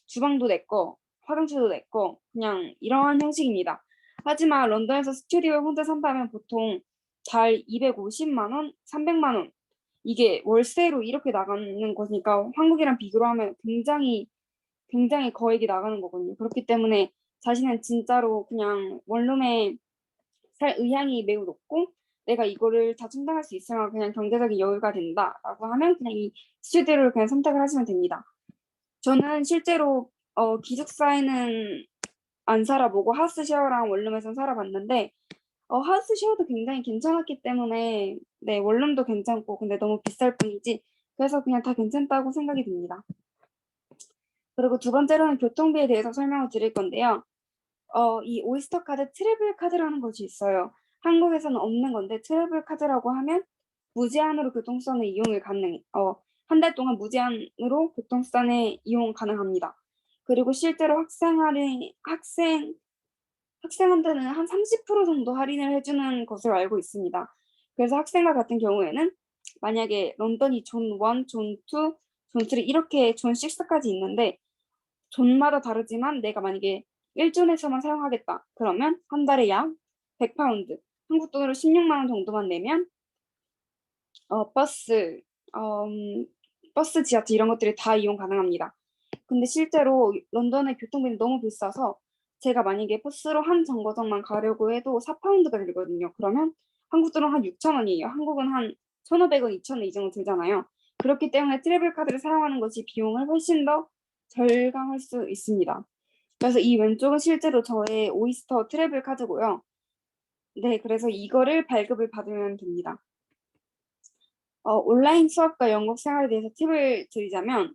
주방도 내 거, 화장실도 내 거, 그냥 이러한 형식입니다. 하지만 런던에서 스튜디오에 혼자 산다면 보통 달 250만 원, 300만 원 이게 월세로 이렇게 나가는 거니까 한국이랑 비교를 하면 굉장히 거액이 나가는 거거든요. 그렇기 때문에 자신은 진짜로 그냥 원룸에 살 의향이 매우 높고 내가 이거를 다 충당할 수 있으면 그냥 경제적인 여유가 된다라고 하면 그냥 이 스튜디오를 그냥 선택을 하시면 됩니다. 저는 실제로 기숙사에는 안 살아보고 하우스 쉐어랑 원룸에서 살아봤는데 하우스 쉐어도 굉장히 괜찮았기 때문에 네, 원룸도 괜찮고 근데 너무 비쌀 뿐이지 그래서 그냥 다 괜찮다고 생각이 듭니다. 그리고 두 번째로는 교통비에 대해서 설명을 드릴 건데요. 이 오이스터 카드 트래블 카드라는 것이 있어요. 한국에서는 없는 건데 트래블 카드라고 하면 무제한으로 교통수단을 이용을 한 달 동안 무제한으로 교통수단에 이용 가능합니다. 그리고 실제로 학생한테는 한 30% 정도 할인을 해주는 것으로 알고 있습니다. 그래서 학생과 같은 경우에는 만약에 런던이 존 1, 존 2, 존 3 이렇게 존 6까지 있는데 존마다 다르지만 내가 만약에 1존에서만 사용하겠다. 그러면 한 달에 약 100파운드, 한국 돈으로 16만 원 정도만 내면 어, 버스, 버스, 지하철 이런 것들이 다 이용 가능합니다. 근데 실제로 런던의 교통비는 너무 비싸서 제가 만약에 버스로 한 정거장만 가려고 해도 4파운드가 들거든요. 그러면 한국 돈은 한 6천 원이에요. 한국은 한 1,500원, 2,000원 이 정도 들잖아요. 그렇기 때문에 트래블 카드를 사용하는 것이 비용을 훨씬 더 절감할 수 있습니다. 그래서 이 왼쪽은 실제로 저의 오이스터 트래블 카드고요. 네, 그래서 이거를 발급을 받으면 됩니다. 온라인 수업과 영국 생활에 대해서 팁을 드리자면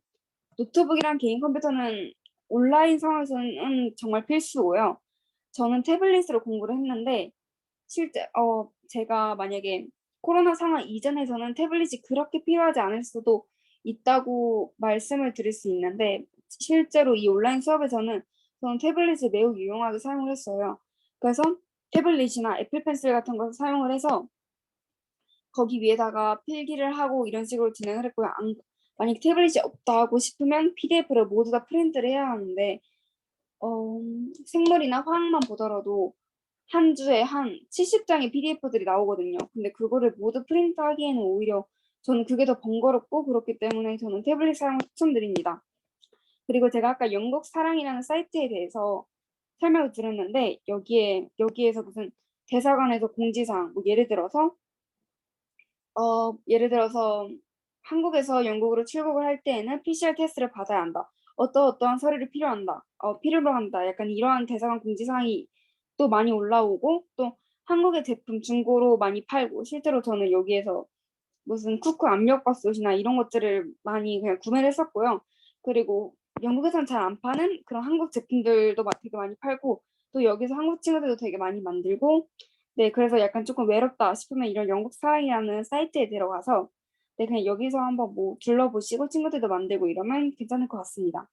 노트북이랑 개인 컴퓨터는 온라인 상황에서는 정말 필수고요. 저는 태블릿으로 공부를 했는데 제가 만약에 코로나 상황 이전에서는 태블릿이 그렇게 필요하지 않을 수도 있다고 말씀을 드릴 수 있는데 실제로 이 온라인 수업에서는 저는 태블릿을 매우 유용하게 사용을 했어요. 그래서 태블릿이나 애플 펜슬 같은 것을 사용을 해서 거기 위에다가 필기를 하고 이런 식으로 진행을 했고요. 만약 태블릿이 없다고 싶으면 PDF를 모두 다 프린트를 해야 하는데 생물이나 화학만 보더라도 한 주에 한 70장의 PDF들이 나오거든요. 근데 그거를 모두 프린트하기에는 오히려 저는 그게 더 번거롭고 그렇기 때문에 저는 태블릿 사용을 추천드립니다. 그리고 제가 아까 영국 사랑이라는 사이트에 대해서 설명을 드렸는데 여기에서 무슨 대사관에서 공지사항 예를 들어서 한국에서 영국으로 출국을 할 때에는 PCR 테스트를 받아야 한다. 어떠한 서류를 필요로 한다. 약간 이러한 대사관 공지사항이 또 많이 올라오고 또 한국의 제품 중고로 많이 팔고 실제로 저는 여기에서 무슨 쿠쿠 압력밥솥이나 이런 것들을 많이 그냥 구매를 했었고요. 그리고 영국에서는 잘 안 파는 그런 한국 제품들도 되게 많이 팔고 또 여기서 한국 친구들도 되게 많이 만들고 네, 그래서 약간 조금 외롭다 싶으면 이런 영국 사랑이라는 사이트에 들어가서 네, 그냥 여기서 한번 뭐 둘러보시고 친구들도 만들고 이러면 괜찮을 것 같습니다.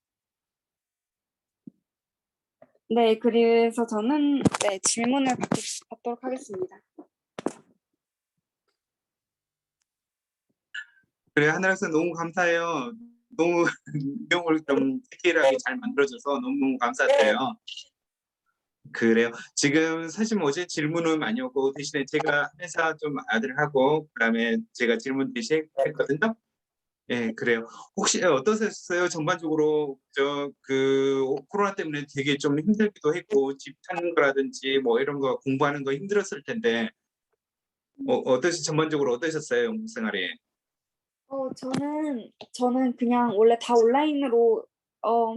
네, 그래서 저는 네, 질문을 받도록 하겠습니다. 그래, 하늘학생 너무 감사해요. 너무 내용을 좀 디테일하게 잘 만들어줘서 너무너무 감사드려요. 그래요. 지금 사실 어제 질문은 많이 오고 대신에 제가 회사 좀 아들하고 그다음에 제가 질문 대신 했거든요. 예, 그래요. 혹시 어떠셨어요? 전반적으로 코로나 때문에 되게 좀 힘들기도 했고 집 찾는 거라든지 뭐 이런 거 공부하는 거 힘들었을 텐데 전반적으로 어떠셨어요? 영국 생활이? 저는 그냥 원래 다 온라인으로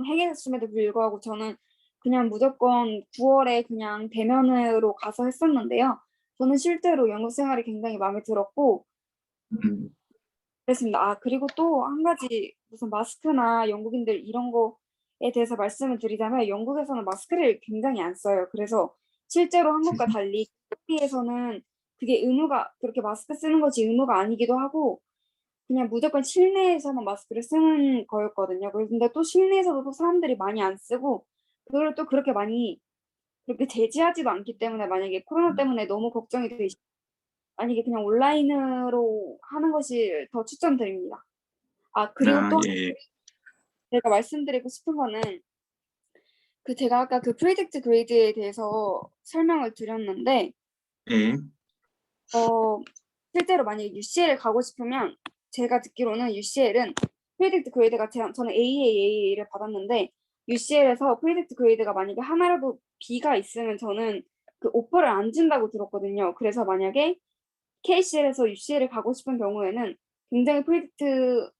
행했음에도 불구하고 저는 그냥 무조건 9월에 그냥 대면으로 가서 했었는데요. 저는 실제로 영국 생활이 굉장히 마음에 들었고 음, 그랬습니다. 그리고 또 한 가지 무슨 마스크나 영국인들 이런 거에 대해서 말씀을 드리자면 영국에서는 마스크를 굉장히 안 써요. 그래서 실제로 한국과 달리 여기에서는 그렇게 마스크 쓰는 것이 의무가 아니기도 하고 그냥 무조건 실내에서만 마스크를 쓰는 거였거든요. 근데 또 실내에서도 또 사람들이 많이 안 쓰고 그걸 또 그렇게 많이 그렇게 제지하지도 않기 때문에 만약에 코로나 때문에 너무 걱정이 되시 만약에 그냥 온라인으로 하는 것이 더 추천드립니다. 아 그리고 아, 또 예, 제가 말씀드리고 싶은 거는 그 제가 아까 그 프리딕트 그레이드에 대해서 설명을 드렸는데 예, 실제로 만약에 UCL에 가고 싶으면 제가 듣기로는 UCL은 프리딕트 그레이드가 저는 AAA를 받았는데 UCL에서 프리딕트 그레이드가 만약에 하나라도 B가 있으면 저는 그 오퍼를 안 준다고 들었거든요. 그래서 만약에 KCL에서 UCL에 가고 싶은 경우에는 굉장히 프리딕트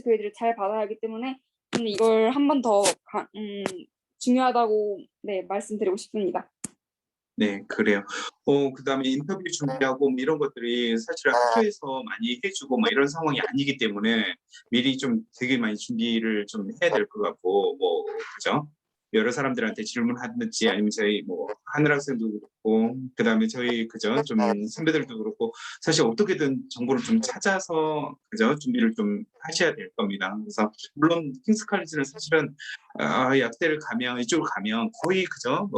그레이드를 잘 받아야 하기 때문에 저는 이걸 한 번 더 중요하다고 네, 말씀드리고 싶습니다. 네, 그래요. 그다음에 인터뷰 준비하고 뭐 이런 것들이 사실 학교에서 많이 해주고 뭐 이런 상황이 아니기 때문에 미리 좀 되게 많이 준비를 좀 해야 될 것 같고, 뭐, 그죠? 여러 사람들한테 질문하든지 아니면 저희 뭐 하늘 학생도 그렇고, 그다음에 저희 그죠? 좀 선배들도 그렇고, 사실 어떻게든 정보를 좀 찾아서 그죠? 준비를 좀 하셔야 될 겁니다. 그래서 물론 킹스 칼리지는 사실은 약대를 가면 이쪽으로 가면 거의 그죠?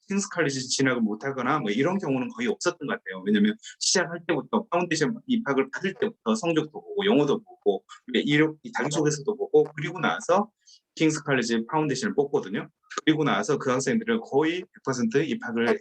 킹스 칼리지 진학을 못하거나 뭐 이런 경우는 거의 없었던 것 같아요. 왜냐면 시작할 때부터 파운데이션 입학을 받을 때부터 성적도 보고 영어도 보고 이력 자기소개서도 보고 그리고 나서 킹스 칼리지 파운데이션을 뽑거든요. 그리고 나서 그 학생들은 거의 100% 입학을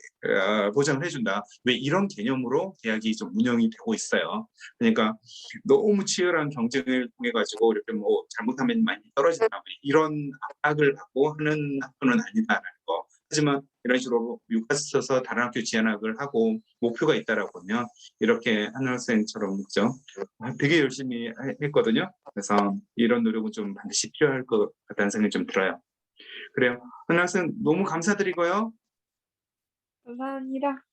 보장을 해준다. 왜 이런 개념으로 대학이 좀 운영이 되고 있어요. 그러니까 너무 치열한 경쟁을 통해 가지고 이렇게 뭐 잘못하면 많이 떨어진다 뭐 이런 압박을 받고 하는 학교는 아니다라는 거. 하지만 이런 식으로 육아서 써서 다른 학교 지원학을 하고 목표가 있다라고 하면 이렇게 하는 학생처럼 그죠? 되게 열심히 했거든요. 그래서 이런 노력은 좀 반드시 필요할 것 같다는 생각이 좀 들어요. 그래요. 한 학생 너무 감사드리고요. 감사합니다.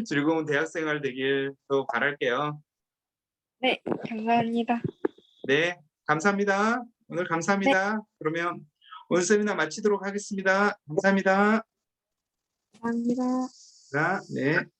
즐거운 대학생활 되길 또 바랄게요. 네, 감사합니다. 네, 감사합니다. 오늘 네, 감사합니다. 그러면 오늘 세미나 마치도록 하겠습니다. 감사합니다. 감사합니다. 네.